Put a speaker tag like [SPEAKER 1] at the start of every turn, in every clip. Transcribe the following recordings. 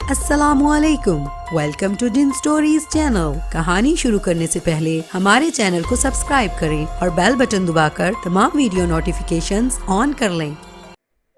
[SPEAKER 1] السلام علیکم، welcome to done stories channel. کہانی شروع کرنے سے پہلے ہمارے چینل کو سبسکرائب کریں اور بیل بٹن دبا کر تمام ویڈیو نوٹیفیکیشنز آن کر لیں۔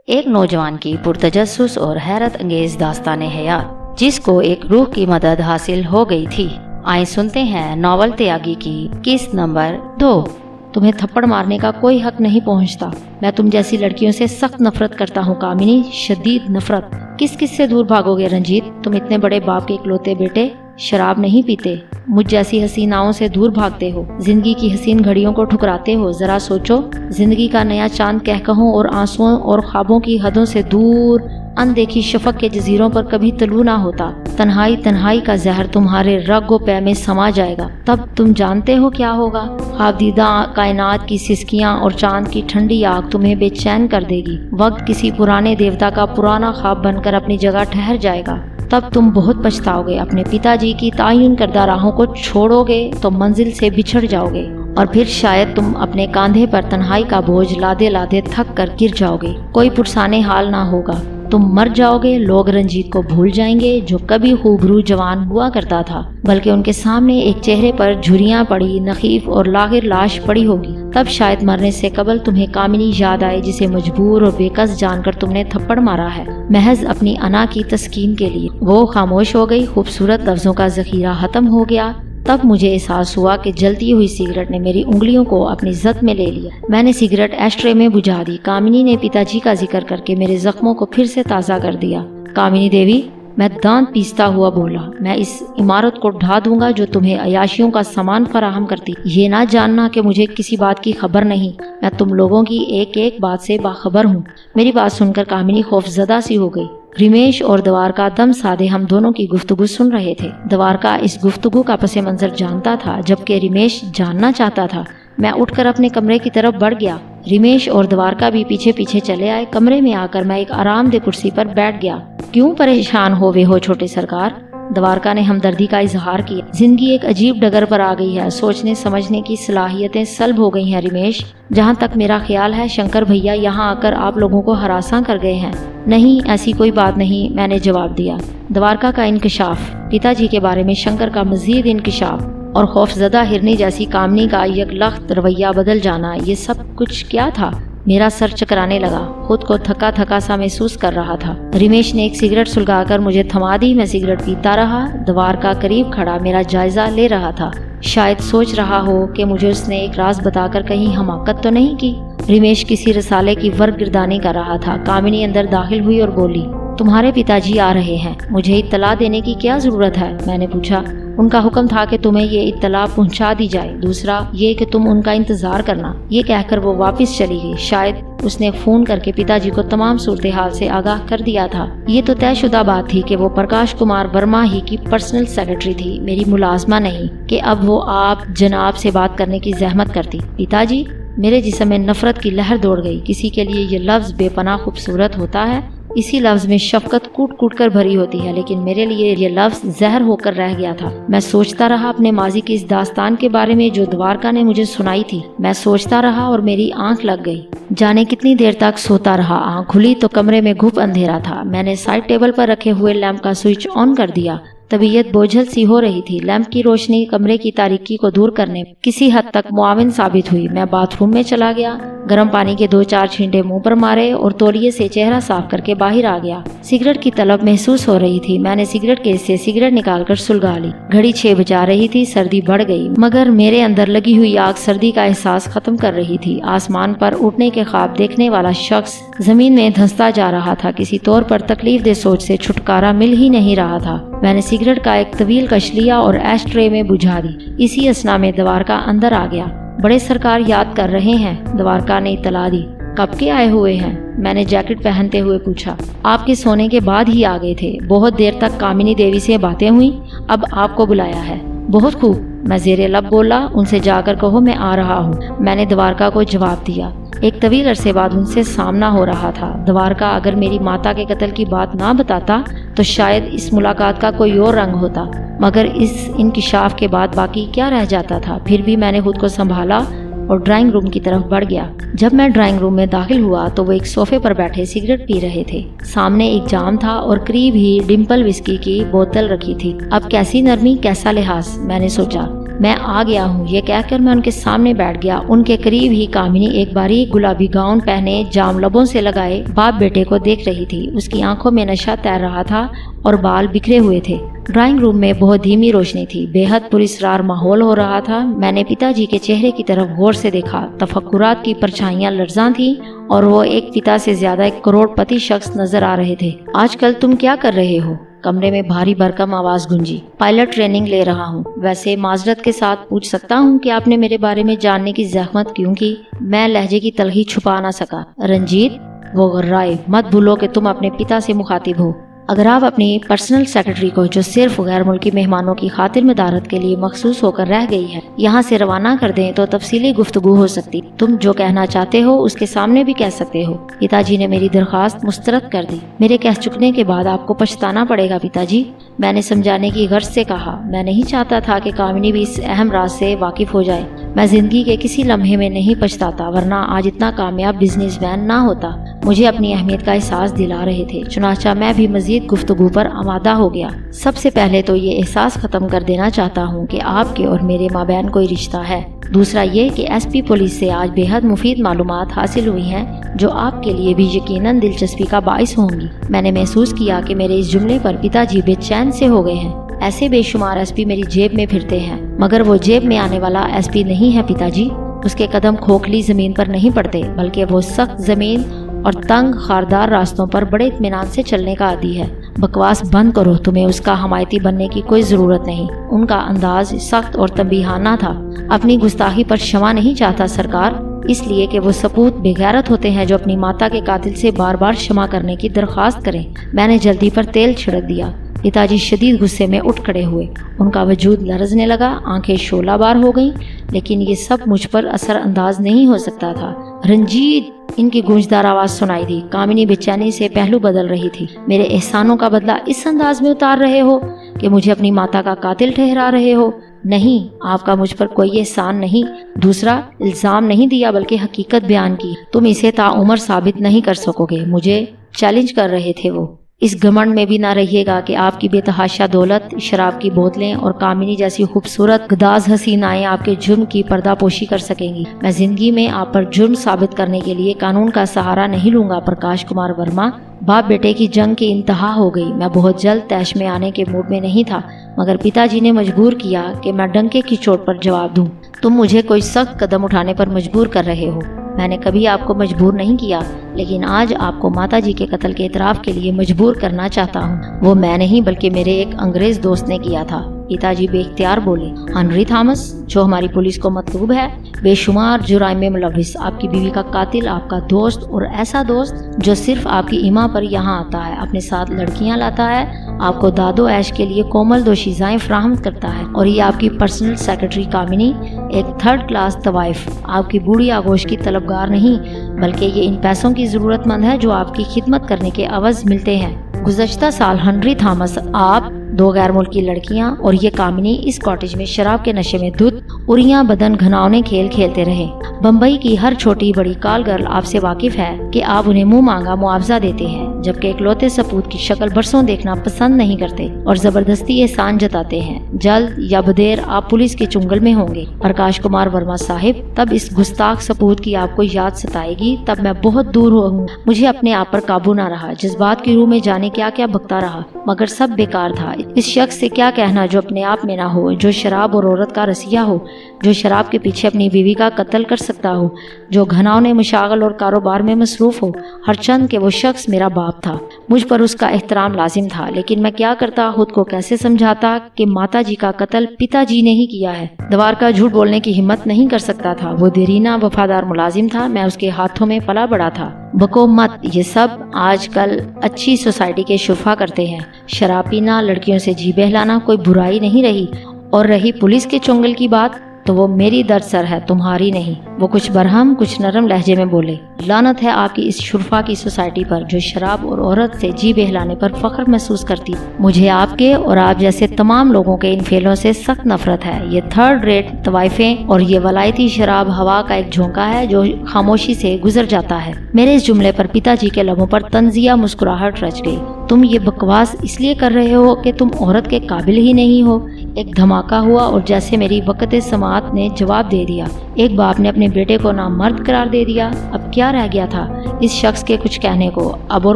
[SPEAKER 2] ایک نوجوان کی پرتجسس اور حیرت انگیز داستان حیات جس کو ایک روح کی مدد حاصل ہو گئی تھی۔ آئیں سنتے ہیں ناول تیاگی کی قسط نمبر 2۔ تمہیں تھپڑ مارنے کا کوئی حق نہیں پہنچتا۔ میں تم جیسی لڑکیوں سے سخت نفرت کرتا ہوں کامنی، شدید نفرت۔ کس سے دور بھاگو گے رنجیت؟ تم اتنے بڑے باپ کے اکلوتے بیٹے، شراب نہیں پیتے، مجھ جیسی حسیناؤں سے دور بھاگتے ہو، زندگی کی حسین گھڑیوں کو ٹھکراتے ہو۔ ذرا سوچو، زندگی کا نیا چاند کہکہوں اور آنسوؤں اور خوابوں کی حدوں سے دور اندیکھی شفق کے جزیروں پر کبھی طلوع نہ ہوتا۔ تنہائی کا زہر تمہارے رگ و پے میں سما جائے گا، تب تم جانتے ہو کیا ہوگا۔ خواب دیدہ کائنات کی سسکیاں اور چاند کی ٹھنڈی آگ تمہیں بے چین کر دے گی۔ وقت کسی پرانے دیوتا کا پرانا خواب بن کر اپنی جگہ ٹھہر جائے گا۔ تب تم بہت پچھتاؤ گے، اپنے پتا جی کی تعین کردہ راہوں کو چھوڑو گے تو منزل سے بچھڑ جاؤ گے، اور پھر شاید تم اپنے کاندھے پر تنہائی کا بوجھ لادے تھک کر گر جاؤ گے۔ کوئی پرسانے حال نہ ہوگا، تم مر جاؤ گے۔ لوگ رنجیت کو بھول جائیں گے جو کبھی خوبرو جوان ہوا کرتا تھا، بلکہ ان کے سامنے ایک چہرے پر جھریاں پڑی نحیف اور لاغر لاش پڑی ہوگی۔ تب شاید مرنے سے قبل تمہیں کامنی یاد آئے جسے مجبور اور بے کس جان کر تم نے تھپڑ مارا ہے، محض اپنی انا کی تسکین کے لیے۔ وہ خاموش ہو گئی، خوبصورت لفظوں کا ذخیرہ ختم ہو گیا۔ تب مجھے احساس ہوا کہ جلتی ہوئی سگریٹ نے میری انگلیوں کو اپنی زد میں لے لیا۔ میں نے سگریٹ ایشٹرے میں بجھا دی۔ کامنی نے پتا جی کا ذکر کر کے میرے زخموں کو پھر سے تازہ کر دیا۔ کامنی دیوی، میں دانت پیستا ہوا بولا، میں اس عمارت کو ڈھا دوں گا جو تمہیں عیاشیوں کا سامان فراہم کرتی۔ یہ نہ جاننا کہ مجھے کسی بات کی خبر نہیں، میں تم لوگوں کی ایک ایک بات سے باخبر ہوں۔ میری بات سن کر کامنی خوف زدہ سی ہو گئی۔ رمیش اور دوارکا دم سادے ہم دونوں کی گفتگو سن رہے تھے۔ دوارکا اس گفتگو کا پس منظر جانتا تھا، جبکہ رمیش جاننا چاہتا تھا۔ میں اٹھ کر اپنے کمرے کی طرف بڑھ گیا۔ رمیش اور دوارکا بھی پیچھے پیچھے چلے آئے۔ کمرے میں آ کر میں ایک آرام دہ کرسی پر بیٹھ گیا۔ کیوں پریشان ہوئے ہو چھوٹے سرکار؟ دوارکا نے ہمدردی کا اظہار کیا۔ زندگی ایک عجیب ڈگر پر آ گئی ہے، سوچنے سمجھنے کی صلاحیتیں سلب ہو گئی ہیں رمیش۔ جہاں تک میرا خیال ہے شنکر بھیا یہاں آ کر آپ لوگوں کو ہراساں کر گئے ہیں۔ نہیں، ایسی کوئی بات نہیں، میں نے جواب دیا۔ دوارکا کا انکشاف، پتا جی کے بارے میں شنکر کا مزید انکشاف، اور خوف زدہ ہرنی جیسی کامنی کا یک لخت رویہ بدل جانا، یہ سب کچھ کیا تھا؟ میرا سر چکرانے لگا، خود کو تھکا سا محسوس کر رہا تھا۔ رمیش نے ایک سگریٹ سلگا کر مجھے تھما دی۔ میں سگریٹ پیتا رہا۔ دوارکا قریب کھڑا میرا جائزہ لے رہا تھا، شاید سوچ رہا ہو کہ مجھے اس نے ایک راز بتا کر کہیں حماقت تو نہیں کی۔ رمیش کسی رسالے کی ورق گردانی کر رہا تھا۔ کامنی اندر داخل ہوئی اور بولی، تمہارے پتا جی آ رہے ہیں، مجھے اطلاع دینے کی کیا ضرورت ہے؟ میں نے پوچھا۔ ان کا حکم تھا کہ تمہیں یہ اطلاع پہنچا دی جائے، دوسرا یہ کہ تم ان کا انتظار کرنا۔ یہ کہہ کر وہ واپس چلی گئی۔ شاید اس نے فون کر کے پتا جی کو تمام صورتحال سے آگاہ کر دیا تھا۔ یہ تو طے شدہ بات تھی کہ وہ پرکاش کمار ورما ہی کی پرسنل سیکرٹری تھی، میری ملازمہ نہیں کہ اب وہ آپ جناب سے بات کرنے کی زحمت کرتی۔ پتا جی، میرے جسم میں نفرت کی لہر دوڑ گئی۔ کسی کے لیے یہ لفظ بے پناہ خوبصورت ہوتا ہے، اسی لفظ میں شفقت کوٹ کر بھری ہوتی ہے، لیکن میرے لیے یہ لفظ زہر ہو کر رہ گیا تھا۔ میں سوچتا رہا اپنے ماضی کی اس داستان کے بارے میں جو دوارکا نے مجھے سنائی تھی۔ میں سوچتا رہا اور میری آنکھ لگ گئی۔ جانے کتنی دیر تک سوتا رہا۔ آنکھ کھلی تو کمرے میں گھپ اندھیرا تھا۔ میں نے سائڈ ٹیبل پر رکھے ہوئے لیمپ کا سوئچ آن کر دیا۔ طبیعت بوجھل سی ہو رہی تھی۔ لیمپ کی روشنی کمرے کی تاریکی کو دور کرنے کسی حد تک معاون ثابت ہوئی۔ میں باتھ روم میں چلا گیا، گرم پانی کے 2-4 چھینٹے منہ پر مارے اور تولیے سے چہرہ صاف کر کے باہر آ گیا۔ سگریٹ کی طلب محسوس ہو رہی تھی۔ میں نے سگریٹ کیس سے سگریٹ نکال کر سلگا لی۔ گھڑی 6 بجا رہی تھی۔ سردی بڑھ گئی، مگر میرے اندر لگی ہوئی آگ سردی کا احساس ختم کر رہی تھی۔ آسمان پر اٹھنے کے خواب دیکھنے والا شخص زمین میں دھنستا جا رہا تھا۔ کسی طور پر تکلیف دہ سوچ سے چھٹکارا مل ہی نہیں رہا تھا۔ میں نے سگریٹ کا ایک طویل کش لیا اور ایش ٹرے میں بجھا دی۔ اسی اثنا میں دوارکا اندر آ گیا۔ بڑے سرکار یاد کر رہے ہیں، دوارکا نے اطلاع دی۔ کب کے آئے ہوئے ہیں؟ میں نے جیکٹ پہنتے ہوئے پوچھا۔ آپ کے سونے کے بعد ہی آ گئے تھے۔ بہت دیر تک کامنی دیوی سے باتیں ہوئیں، اب آپ کو بلایا ہے۔ بہت خوب، میں زیر لب بولا، ان سے جا کر کہو میں آ رہا ہوں۔ میں نے دوارکا کو جواب دیا۔ ایک طویل عرصے بعد ان سے سامنا ہو رہا تھا۔ دوارکا اگر میری ماتا کے قتل کی بات نہ بتاتا تو شاید اس ملاقات کا کوئی اور رنگ ہوتا، مگر اس انکشاف کے بعد باقی کیا رہ جاتا تھا؟ پھر بھی میں نے خود کو سنبھالا۔ اور ڈرائنگ روم کی طرف بڑھ گیا۔ جب میں ڈرائنگ روم میں داخل ہوا تو وہ ایک صوفے پر بیٹھے سگریٹ پی رہے تھے۔ سامنے ایک جام تھا اور قریب ہی ڈمپل وسکی کی بوتل رکھی تھی۔ اب کیسی نرمی، کیسا لحاظ، میں نے سوچا۔ میں آ گیا ہوں یہ کہہ کر میں ان کے سامنے بیٹھ گیا۔ ان کے قریب ہی کامنی ایک باریک گلابی گاؤن پہنے، جام لبوں سے لگائے باپ بیٹے کو دیکھ رہی تھی۔ اس کی آنکھوں میں نشہ تیر رہا تھا اور بال بکھرے ہوئے تھے۔ ڈرائنگ روم میں بہت دھیمی روشنی تھی، بے حد پراسرار ماحول ہو رہا تھا۔ میں نے پتا جی کے چہرے کی طرف غور سے دیکھا۔ تفکرات کی پرچھائیاں لرزاں تھیں اور وہ ایک پتا سے زیادہ ایک کروڑ پتی شخص نظر آ رہے تھے۔ آج کل تم کیا کر رہے ہو؟ کمرے میں بھاری بھرکم آواز گونجی۔ پائلٹ ٹریننگ لے رہا ہوں۔ ویسے معذرت کے ساتھ پوچھ سکتا ہوں کہ آپ نے میرے بارے میں جاننے کی زحمت کیوں کی؟ میں لہجے کی تلخی چھپا نہ سکا۔ رنجیت، وہ غرائے، مت بھولو کہ تم اپنے پتا سے مخاطب ہو۔ اگر آپ اپنی پرسنل سیکرٹری کو، جو صرف غیر ملکی مہمانوں کی خاطر مدارت کے لیے مخصوص ہو کر رہ گئی ہے، یہاں سے روانہ کر دیں تو تفصیلی گفتگو ہو سکتی۔ تم جو کہنا چاہتے ہو اس کے سامنے بھی کہہ سکتے ہو۔ پتا جی نے میری درخواست مسترد کر دی۔ میرے کہہ چکنے کے بعد آپ کو پچھتانا پڑے گا پتا جی، میں نے سمجھانے کی غرض سے کہا۔ میں نہیں چاہتا تھا کہ کامنی بھی اس اہم راز سے واقف ہو جائے۔ میں زندگی کے کسی لمحے میں نہیں پچھتاتا، ورنہ آج اتنا کامیاب بزنس مین نہ ہوتا۔ مجھے اپنی اہمیت کا احساس دلا رہے تھے، چنانچہ میں بھی مزید گفتگو پر آمادہ ہو گیا۔ سب سے پہلے تو یہ احساس ختم کر دینا چاہتا ہوں کہ آپ کے اور میرے مابین کوئی رشتہ ہے۔ دوسرا یہ کہ ایس پی پولیس سے آج بے حد مفید معلومات حاصل ہوئی ہیں جو آپ کے لیے بھی یقیناً دلچسپی کا باعث ہوں گی۔ میں نے محسوس کیا کہ میرے اس جملے پر پتا جی بے چین سے ہو گئے ہیں۔ ایسے بے شمار ایس پی میری جیب میں پھرتے ہیں، مگر وہ جیب میں آنے والا ایس پی نہیں ہے پتا جی۔ اس کے قدم کھوکھلی زمین پر نہیں پڑتے، بلکہ وہ سخت زمین اور تنگ خاردار راستوں پر بڑے اطمینان سے چلنے کا عادی ہے۔ بکواس بند کرو، تمہیں اس کا حمایتی بننے کی کوئی ضرورت نہیں۔ ان کا انداز سخت اور تنبیہانہ تھا۔ اپنی گستاخی پر شمع نہیں چاہتا سرکار، اس لیے کہ وہ سپوت بے غیرت ہوتے ہیں جو اپنی ماتا کے قاتل سے بار بار شمع کرنے کی درخواست کریں۔ میں نے جلدی پر تیل چھڑک دیا۔ پتا جی شدید غصے میں اٹھ کھڑے ہوئے۔ ان کا وجود لرزنے لگا، آنکھیں شعلہ بار ہو گئیں، لیکن یہ سب مجھ پر اثر انداز نہیں ہو سکتا تھا۔ رنجیت، ان کی گونجدار آواز سنائی دی۔ کامنی بے چینی سے پہلو بدل رہی تھی۔ میرے احسانوں کا بدلہ اس انداز میں اتار رہے ہو کہ مجھے اپنی ماتا کا قاتل ٹھہرا رہے ہو؟ نہیں، آپ کا مجھ پر کوئی احسان نہیں۔ دوسرا، الزام نہیں دیا بلکہ حقیقت بیان کی۔ تم اسے تعمر ثابت نہیں کر سکو گے۔ مجھے چیلنج کر رہے تھے وہ۔ اس گھمنڈ میں بھی نہ رہیے گا کہ آپ کی بے تحاشا دولت، شراب کی بوتلیں اور کامنی جیسی خوبصورت گداز حسینائیں آپ کے جرم کی پردہ پوشی کر سکیں گی۔ میں زندگی میں آپ پر جرم ثابت کرنے کے لیے قانون کا سہارا نہیں لوں گا پرکاش کمار ورما۔ باپ بیٹے کی جنگ کی انتہا ہو گئی۔ میں بہت جلد طیش میں آنے کے موڈ میں نہیں تھا، مگر پتا جی نے مجبور کیا کہ میں ڈنکے کی چوٹ پر جواب دوں۔ تم مجھے کوئی سخت قدم اٹھانے پر مجبور کر رہے ہو۔ میں نے کبھی آپ کو مجبور نہیں کیا، لیکن آج آپ کو ماتا جی کے قتل کے اعتراف کے لیے مجبور کرنا چاہتا ہوں۔ وہ میں نہیں بلکہ میرے ایک انگریز دوست نے کیا تھا۔ پتا جی بے اختیار بولے۔ ہنری تھامس، جو ہماری پولیس کو مطلوب ہے، بے شمار جرائم میں ملوث، آپ کی بیوی کا قاتل، آپ کا دوست، اور ایسا دوست جو صرف آپ کی ایما پر یہاں آتا ہے، اپنے ساتھ لڑکیاں لاتا ہے، آپ کو داد و عیش کے لیے کومل دوشیزائیں فراہم کرتا ہے، اور یہ آپ کی پرسنل سیکرٹری کامنی، ایک تھرڈ کلاس طوائف، آپ کی بوڑھی آغوش کی طلبگار نہیں، بلکہ یہ ان پیسوں کی ضرورت مند ہے جو آپ کی خدمت کرنے کے عوض ملتے ہیں۔ گزشتہ سال ہنری تھامس، آپ، 2 غیر ملکی لڑکیاں اور یہ کامنی اس کاٹیج میں شراب کے نشے میں دھت اریاں بدن گھناؤنے کھیل کھیلتے رہے۔ بمبئی کی ہر چھوٹی بڑی کال گرل آپ سے واقف ہے کہ آپ انہیں منہ مانگا معاوضہ دیتے ہیں، جبکہ اکلوتے سپوت کی شکل برسوں دیکھنا پسند نہیں کرتے اور زبردستی احسان جتاتے ہیں۔ جلد یا بدیر آپ پولیس کے چنگل میں ہوں گے پرکاش کمار ورما صاحب۔ تب اس گستاخ سپوت کی آپ کو یاد ستائے گی، تب میں بہت دور ہوں۔ مجھے اپنے آپ پر قابو نہ رہا، جذبات کی روح میں جانے کیا کیا بکتا رہا، مگر سب بیکار تھا۔ اس شخص سے کیا کہنا جو اپنے آپ میں نہ ہو، جو شراب اور عورت کا رسیہ ہو، جو شراب کے پیچھے اپنی بیوی کا قتل کر سکتا ہو، جو گھناؤنے مشاغل اور کاروبار میں مصروف ہو، ہر چند کہ وہ شخص میرا باپ تھا۔ مجھ پر اس کا احترام لازم تھا، لیکن میں کیا کرتا، خود کو کیسے سمجھاتا کہ ماتا جی کا قتل پتا جی نے ہی کیا ہے۔ دوار کا جھوٹ بولنے کی ہمت نہیں کر سکتا تھا۔ وہ دیرینہ وفادار ملازم تھا، میں اس کے ہاتھوں میں پلا بڑا تھا۔ بکو مت، یہ سب آج کل اچھی سوسائٹی کے شرفا کرتے ہیں۔ شراب پینا، لڑکیوں سے جی بہلانا کوئی برائی نہیں رہی۔ اور رہی پولیس کے چنگل کی بات، تو وہ میری درد سر ہے، تمہاری نہیں۔ وہ کچھ برہم کچھ نرم لہجے میں بولے، لعنت ہے آپ کی اس شرفا کی سوسائٹی پر جو شراب اور عورت سے جی بہلانے پر فخر محسوس کرتی۔ مجھے آپ کے اور آپ جیسے تمام لوگوں کے ان فعلوں سے سخت نفرت ہے۔ یہ تھرڈ ریٹ طوائفیں اور یہ ولایتی شراب ہوا کا ایک جھونکا ہے جو خاموشی سے گزر جاتا ہے۔ میرے اس جملے پر پتا جی کے لبوں پر طنزیہ مسکراہٹ رچ گئی۔ تم یہ بکواس اس لیے کر رہے ہو کہ تم عورت کے قابل ہی نہیں ہو۔ ایک دھماکہ ہوا اور جیسے میری وقت سماعت نے جواب دے دیا۔ ایک باپ نے اپنے بیٹے کو نامرد قرار دے دیا۔ اب کیا رہ گیا تھا اس شخص کے کچھ کہنے کو؟ اب اور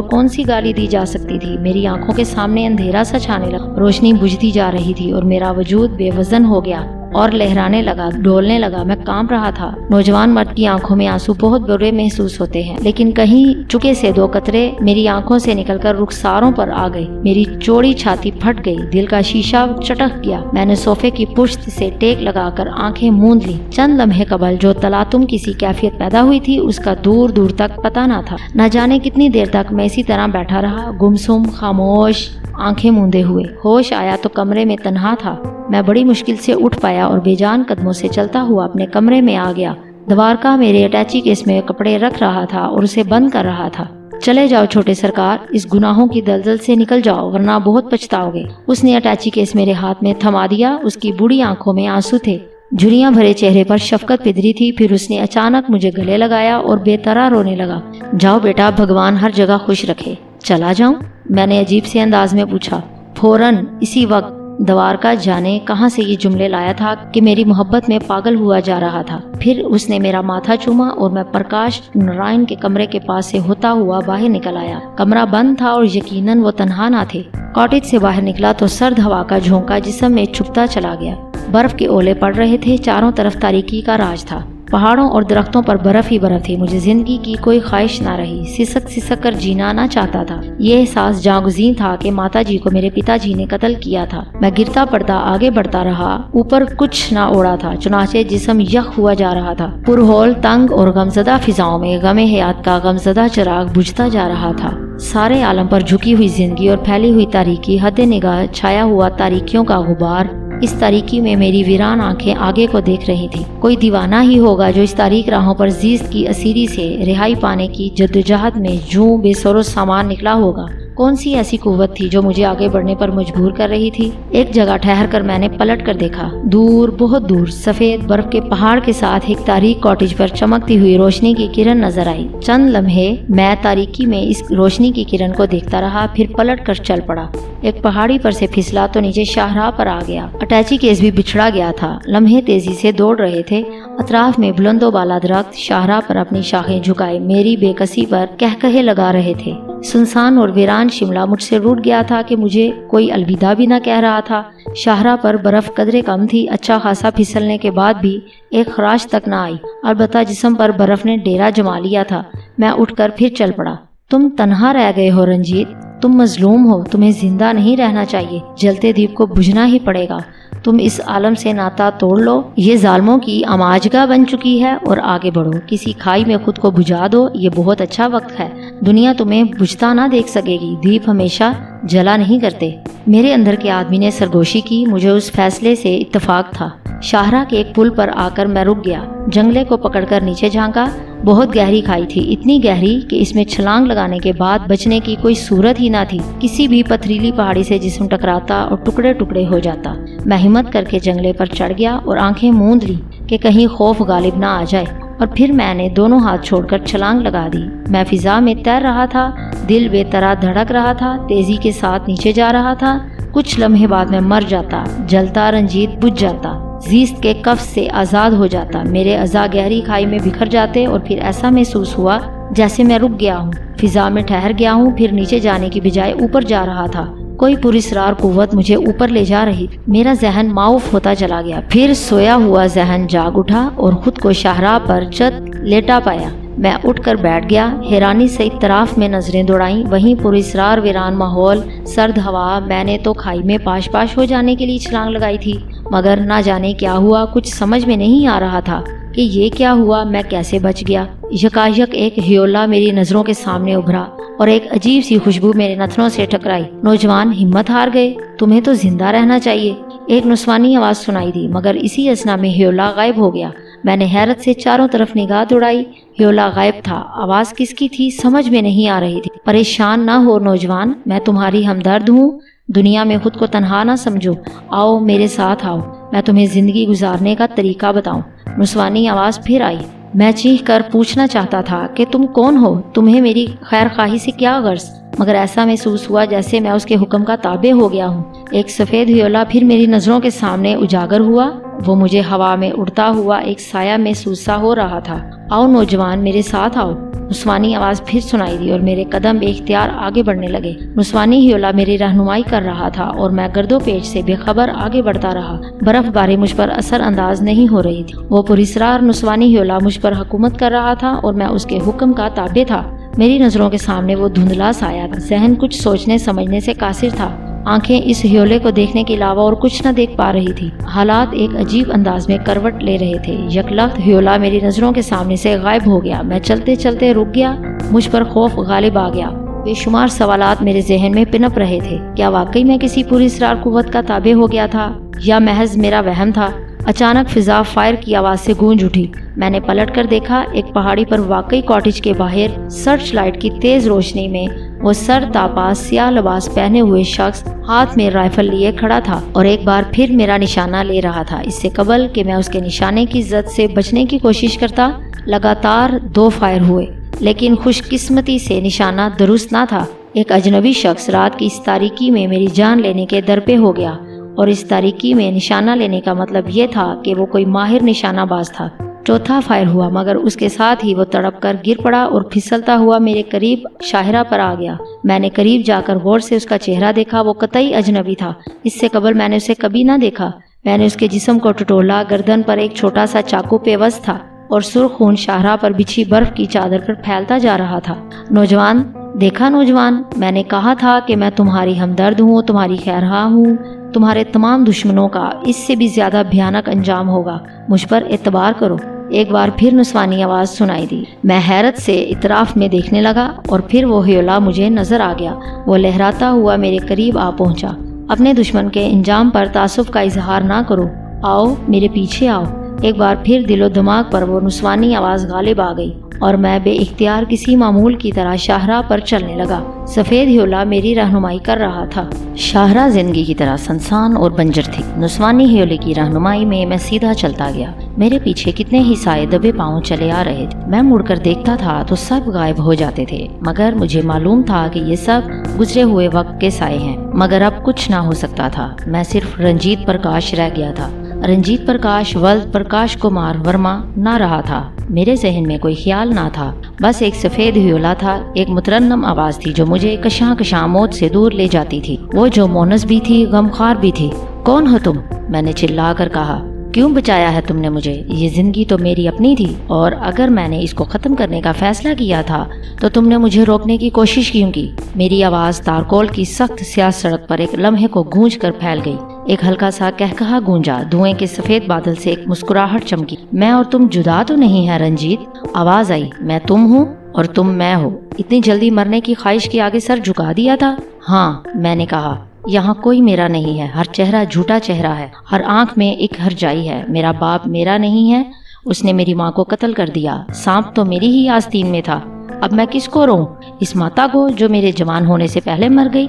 [SPEAKER 2] کون سی گالی دی جا سکتی تھی؟ میری آنکھوں کے سامنے اندھیرا سا چھانے لگا، روشنی بجھتی جا رہی تھی اور میرا وجود بے وزن ہو گیا اور لہرانے لگا، ڈولنے لگا۔ میں کانپ رہا تھا۔ نوجوان مرد کی آنکھوں میں آنسو بہت برے محسوس ہوتے ہیں، لیکن کہیں چکے سے دو قطرے میری آنکھوں سے نکل کر رخساروں پر آ گئے۔ میری چوڑی چھاتی پھٹ گئی، دل کا شیشہ چٹک گیا۔ میں نے صوفے کی پشت سے ٹیک لگا کر آنکھیں موند لی۔ چند لمحے قبل جو تلاطم کسی کیفیت پیدا ہوئی تھی اس کا دور دور تک پتہ نہ تھا۔ نہ جانے کتنی دیر تک میں اسی طرح بیٹھا رہا، گمسم، خاموش، آنکھیں موندے ہوئے۔ ہوش آیا تو کمرے میں تنہا تھا۔ میں بڑی مشکل سے اٹھ پایا اور بے جان قدموں سے چلتا ہوا اپنے کمرے میں آ گیا۔ دوارکا میرے اٹیچی کیس میں کپڑے رکھ رہا تھا اور اسے بند کر رہا تھا۔ چلے جاؤ چھوٹے سرکار، اس گناہوں کی دلدل سے نکل جاؤ ورنہ بہت پچھتاؤ گے۔ اس نے اٹیچی کیس میرے ہاتھ میں تھما دیا۔ اس کی بوڑھی آنکھوں میں آنسو تھے، جھریاں بھرے چہرے پر شفقت پدری تھی۔ پھر اس نے اچانک مجھے گلے لگایا اور بے طرح رونے لگا۔ جاؤ بیٹا، بھگوان ہر جگہ خوش رکھے۔ چلا جاؤں؟ میں نے عجیب سے انداز میں پوچھا۔ فوراً اسی وقت دوارکا جانے کہاں سے یہ جملے لایا تھا کہ میری محبت میں پاگل ہوا جا رہا تھا۔ پھر اس نے میرا ماتھا چوما اور میں پرکاش نارائن کے کمرے کے پاس سے ہوتا ہوا باہر نکل آیا۔ کمرہ بند تھا اور یقیناً وہ تنہا نہ تھے۔ کاٹیج سے باہر نکلا تو سرد ہوا کا جھونکا جسم میں چھپتا چلا گیا۔ برف کے اولے پڑ رہے تھے، چاروں طرف تاریکی کا راج تھا۔ پہاڑوں اور درختوں پر برف ہی برف تھی۔ مجھے زندگی کی کوئی خواہش نہ رہی، سسک سسک کر جینا نہ چاہتا تھا۔ یہ احساس جاگزیں تھا کہ ماتا جی کو میرے پتا جی نے قتل کیا تھا۔ میں گرتا پڑتا آگے بڑھتا رہا، اوپر کچھ نہ اوڑا تھا، چنانچہ جسم یخ ہوا جا رہا تھا۔ پرہول، تنگ اور غمزدہ فضاؤں میں غم حیات کا غمزدہ چراغ بجھتا جا رہا تھا۔ سارے عالم پر جھکی ہوئی زندگی اور پھیلی ہوئی تاریکی، حد نگاہ چھایا ہوا تاریکیوں کا غبار۔ اس تاریکی میں میری ویران آنکھیں آگے کو دیکھ رہی تھی۔ کوئی دیوانہ ہی ہوگا جو اس تاریک راہوں پر زیست کی اسیری سے رہائی پانے کی جدوجہد میں یوں بے سر و سامان نکلا ہوگا۔ کون سی ایسی قوت تھی جو مجھے آگے بڑھنے پر مجبور کر رہی تھی؟ ایک جگہ ٹھہر کر میں نے پلٹ کر دیکھا۔ دور، بہت دور، سفید برف کے پہاڑ کے ساتھ ایک تاریک کاٹیج پر چمکتی ہوئی روشنی کی کرن نظر آئی۔ چند لمحے میں تاریکی میں اس روشنی کی کرن کو دیکھتا رہا، پھر پلٹ کر چل پڑا۔ ایک پہاڑی پر سے پھسلا تو نیچے شاہراہ پر آ گیا۔ اٹیچی کیس بھی بچھڑا گیا تھا۔ لمحے تیزی سے دوڑ رہے تھے۔ اطراف میں بلند و بالا درخت شاہراہ پر اپنی شاخیں جھکائے میری بے کسی پر کہکہے لگا رہے تھے۔ سنسان اور ویران شملہ مجھ سے روٹ گیا تھا کہ مجھے کوئی الوداع بھی نہ کہہ رہا تھا۔ شاہراہ پر برف قدرے کم تھی، اچھا خاصا پھسلنے کے بعد بھی ایک خراش تک نہ آئی، البتہ جسم پر برف نے ڈیرا جما لیا تھا۔ میں اٹھ کر پھر چل پڑا۔ تم تنہا رہ گئے ہو رنجیت، تم مظلوم ہو، تمہیں زندہ نہیں رہنا چاہیے، جلتے دیپ کو بجھنا ہی پڑے گا۔ تم اس عالم سے ناتا توڑ لو، یہ ظالموں کی اماجگاہ بن چکی ہے، اور آگے بڑھو، کسی کھائی میں خود کو بجھا دو، یہ بہت اچھا وقت ہے۔ دنیا تمہیں بجھتا نہ دیکھ سکے گی، دیپ ہمیشہ جلا نہیں کرتے۔ میرے اندر کے آدمی نے سرگوشی کی۔ مجھے اس فیصلے سے اتفاق تھا۔ شاہراہ کے ایک پل پر آ کر میں رک گیا، جنگلے کو پکڑ کر نیچے جھانکا۔ بہت گہری کھائی تھی، اتنی گہری کہ اس میں چھلانگ لگانے کے بعد بچنے کی کوئی صورت ہی نہ تھی۔ کسی بھی پتھریلی پہاڑی سے جسم ٹکراتا اور ٹکڑے ٹکڑے ہو جاتا۔ میں ہمت کر کے جنگلے پر چڑھ گیا اور آنکھیں موند لی کہ کہیں خوف غالب نہ آ جائے، اور پھر میں نے دونوں ہاتھ چھوڑ کر چھلانگ لگا دی۔ میں فضا میں تیر رہا تھا، دل بے طرح دھڑک رہا تھا، تیزی کے ساتھ نیچے جا رہا تھا۔ کچھ لمحے بعد میں مر جاتا، جلتا رنجیت بجھ جاتا، زیست کے قفس سے آزاد ہو جاتا، میرے اعضاء گہری کھائی میں بکھر جاتے، اور پھر ایسا محسوس ہوا جیسے میں رک گیا ہوں، فضا میں ٹھہر گیا ہوں، پھر نیچے جانے کی بجائے اوپر جا رہا تھا۔ کوئی پراسرار قوت مجھے اوپر لے جا رہی تھی۔ میرا ذہن معاف ہوتا چلا گیا، پھر سویا ہوا ذہن جاگ اٹھا اور خود کو شاہراہ پر چت لیٹا پایا۔ میں اٹھ کر بیٹھ گیا، حیرانی سے اطراف میں نظریں دوڑائیں، وہیں پراسرار ویران ماحول، سرد ہوا۔ میں نے تو کھائی میں پاش پاش ہو جانے کے لیے چھلانگ لگائی تھی، مگر نہ جانے کیا ہوا، کچھ سمجھ میں نہیں آ رہا تھا کہ یہ کیا ہوا، میں کیسے بچ گیا۔ یکایک ایک ہیولا میری نظروں کے سامنے ابھرا اور ایک عجیب سی خوشبو میرے نتنوں سے ٹکرائی۔ نوجوان، ہمت ہار گئے، تمہیں تو زندہ رہنا چاہیے۔ ایک نسوانی آواز سنائی دی، مگر اسی اسنا میں ہیولا غائب ہو گیا۔ میں نے حیرت سے چاروں طرف نگاہ دوڑائی، ہیولا غائب تھا۔ آواز کس کی تھی سمجھ میں نہیں آ رہی تھی۔ پریشان نہ ہو نوجوان، میں تمہاری ہمدرد ہوں، دنیا میں خود کو تنہا نہ سمجھو، آؤ میرے ساتھ آؤ، میں تمہیں زندگی گزارنے کا طریقہ بتاؤں۔ نسوانی آواز پھر آئی۔ میں چیخ کر پوچھنا چاہتا تھا کہ تم کون ہو، تمہیں میری خیر خواہی سے کیا غرض، مگر ایسا محسوس ہوا جیسے میں اس کے حکم کا تابع ہو گیا ہوں۔ ایک سفید ہیولا پھر میری نظروں کے سامنے اجاگر ہوا، وہ مجھے ہوا میں اڑتا ہوا ایک سایہ محسوس سا ہو رہا تھا۔ آؤ نوجوان، میرے ساتھ آؤ۔ نسوانی آواز پھر سنائی دی اور میرے قدم بے اختیار آگے بڑھنے لگے۔ نسوانی ہیولا میری رہنمائی کر رہا تھا اور میں گرد و پیش سے بے خبر آگے بڑھتا رہا۔ برف باری مجھ پر اثر انداز نہیں ہو رہی تھی۔ وہ پراسرار نسوانی ہیولا مجھ پر حکومت کر رہا تھا اور میں اس کے حکم کا تابع تھا۔ میری نظروں کے سامنے وہ دھندلا سایہ تھا، ذہن کچھ سوچنے سمجھنے سے قاصر تھا، آنکھیں اس ہیولے کو دیکھنے کے علاوہ اور کچھ نہ دیکھ پا رہی تھی۔ حالات ایک عجیب انداز میں کروٹ لے رہے تھے۔ یکلخت ہیولا میری نظروں کے سامنے سے غائب ہو گیا۔ میں چلتے چلتے رک گیا، مجھ پر خوف غالب آ گیا۔ بے شمار سوالات میرے ذہن میں پنپ رہے تھے۔ کیا واقعی میں کسی پوری اسرار قوت کا تابع ہو گیا تھا یا محض میرا وہم تھا؟ اچانک فضا فائر کی آواز سے گونج اٹھی۔ میں نے پلٹ کر دیکھا، ایک پہاڑی پر واقعی کاٹیج کے باہر سرچ لائٹ کی تیز روشنی میں وہ سر تاپا سیاہ لباس پہنے ہوئے شخص ہاتھ میں رائفل لیے کھڑا تھا اور ایک بار پھر میرا نشانہ لے رہا تھا۔ اس سے قبل کہ میں اس کے نشانے کی زد سے بچنے کی کوشش کرتا، لگاتار 2 فائر ہوئے، لیکن خوش قسمتی سے نشانہ درست نہ تھا۔ ایک اجنبی شخص رات کی اس تاریکی میں میری جان لینے کے درپے ہو گیا، اور اس تاریکی میں نشانہ لینے کا مطلب یہ تھا کہ وہ کوئی ماہر نشانہ باز تھا۔ چوتھا فائر ہوا، مگر اس کے ساتھ ہی وہ تڑپ کر گر پڑا اور پھسلتا ہوا میرے قریب شاہراہ پر آ گیا۔ میں نے قریب جا کر غور سے اس کا چہرہ دیکھا، وہ قطعی اجنبی تھا۔ اس سے قبل میں نے اسے کبھی نہ دیکھا۔ میں نے اس کے جسم کو ٹٹولا، گردن پر ایک چھوٹا سا چاقو پیوست تھا اور سرخ خون شاہراہ پر بچھی برف کی چادر پر پھیلتا جا رہا تھا۔ نوجوان، دیکھا نوجوان، میں نے کہا تھا کہ میں تمہاری ہمدرد ہوں، تمہاری خیرخواہ ہوں۔ تمہارے تمام دشمنوں کا اس سے بھی زیادہ بھیانک انجام ہوگا، مجھ پر اعتبار کرو۔ ایک بار پھر نسوانی آواز سنائی دی۔ میں حیرت سے اطراف میں دیکھنے لگا اور پھر وہ ہیولا مجھے نظر آ گیا۔ وہ لہراتا ہوا میرے قریب آ پہنچا۔ اپنے دشمن کے انجام پر تعصب کا اظہار نہ کرو، آؤ میرے پیچھے آؤ۔ ایک بار پھر دل و دماغ پر وہ نسوانی آواز غالب آ گئی اور میں بے اختیار کسی معمول کی طرح شاہراہ پر چلنے لگا۔ سفید ہیولا میری رہنمائی کر رہا تھا۔ شاہراہ زندگی کی طرح سنسان اور بنجر تھی۔ نسوانی ہیولے کی رہنمائی میں میں سیدھا چلتا گیا۔ میرے پیچھے کتنے ہی سائے دبے پاؤں چلے آ رہے تھے۔ میں مڑ کر دیکھتا تھا تو سب غائب ہو جاتے تھے، مگر مجھے معلوم تھا کہ یہ سب گزرے ہوئے وقت کے سائے ہیں۔ مگر اب کچھ نہ ہو سکتا تھا۔ میں صرف رنجیت پرکاش رہ گیا تھا۔ رنجیت پرکاش ولد پرکاش کمار ورما نہ رہا تھا۔ میرے ذہن میں کوئی خیال نہ تھا، بس ایک سفید ہیولا تھا، ایک مترنم آواز تھی جو مجھے کشاں کشاں موت سے دور لے جاتی تھی، وہ جو مونس بھی تھی، غمخوار بھی تھی۔ کون ہو تم؟ میں نے چلا کر کہا۔ کیوں بچایا ہے تم نے مجھے؟ یہ زندگی تو میری اپنی تھی، اور اگر میں نے اس کو ختم کرنے کا فیصلہ کیا تھا تو تم نے مجھے روکنے کی کوشش کیوں کی؟ میری آواز تارکول کی سخت سیاہ سڑک پر ایک لمحے کو گونج کر پھیل گئی۔ ایک ہلکا سا کہکہا گونجا، دھوئیں کے سفید بادل سے ایک مسکراہٹ چمکی۔ میں اور تم جدا تو نہیں ہے رنجیت؟ آواز آئی۔ میں تم ہوں اور تم میں ہو۔ اتنی جلدی مرنے کی خواہش کے آگے سر جھکا دیا تھا؟ ہاں، میں نے کہا۔ یہاں کوئی میرا نہیں ہے، ہر چہرہ جھوٹا چہرہ ہے، ہر آنکھ میں ایک ہرجائی ہے۔ میرا باپ میرا نہیں ہے، اس نے میری ماں کو قتل کر دیا۔ سانپ تو میری ہی آستین میں تھا۔ اب میں کس کو روں؟ اس ماتا کو جو میرے جوان ہونے سے پہلے مر گئی؟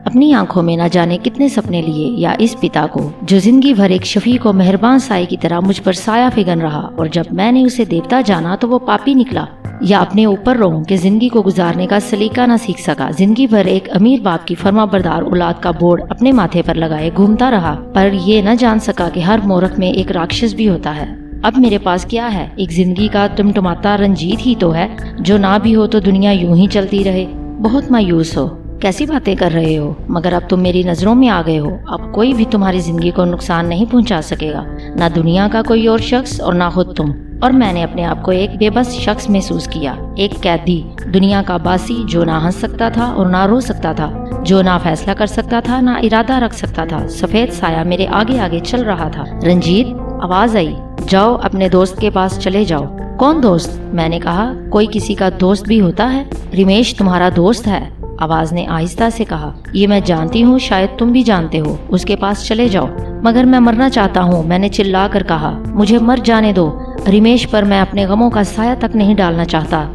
[SPEAKER 2] اپنی آنکھوں میں نہ جانے کتنے سپنے لیے، یا اس پتا کو جو زندگی بھر ایک شفیق و مہربان سائے کی طرح مجھ پر سایہ فگن رہا، اور جب میں نے اسے دیوتا جانا تو وہ پاپی نکلا؟ یا اپنے اوپر رہوں کہ زندگی کو گزارنے کا سلیقہ نہ سیکھ سکا، زندگی بھر ایک امیر باپ کی فرما بردار اولاد کا بورڈ اپنے ماتھے پر لگائے گھومتا رہا، پر یہ نہ جان سکا کہ ہر مورخ میں ایک راکشس بھی ہوتا ہے۔ اب میرے پاس کیا ہے؟ ایک زندگی کا ٹمٹماتا رنجیت ہی تو ہے، جو نہ بھی ہو تو دنیا یوں ہی چلتی رہے۔ بہت مایوس ہو، کیسی باتیں کر رہے ہو؟ مگر اب تم میری نظروں میں آ گئے ہو، اب کوئی بھی تمہاری زندگی کو نقصان نہیں پہنچا سکے گا، نہ دنیا کا کوئی اور شخص اور نہ خود تم۔ اور میں نے اپنے آپ کو ایک بے بس شخص محسوس کیا، ایک قیدی، دنیا کا باسی جو نہ ہنس سکتا تھا اور نہ رو سکتا تھا، جو نہ فیصلہ کر سکتا تھا نہ ارادہ رکھ سکتا تھا۔ سفید سایہ میرے آگے آگے چل رہا تھا۔ رنجیت، آواز آئی، جاؤ اپنے دوست کے پاس چلے جاؤ۔ کون دوست؟ میں نے کہا۔ کوئی کسی کا دوست بھی ہوتا ہے؟ رمیش تمہارا دوست ہے، آواز نے آہستہ سے کہا۔ یہ میں جانتی ہوں، شاید تم بھی جانتے ہو، اس کے پاس چلے جاؤ۔ مگر میں مرنا چاہتا ہوں، میں نے چلا کر کہا۔ مجھے مر جانے دو، رمیش پر میں اپنے غموں کا سایہ تک نہیں ڈالنا چاہتا۔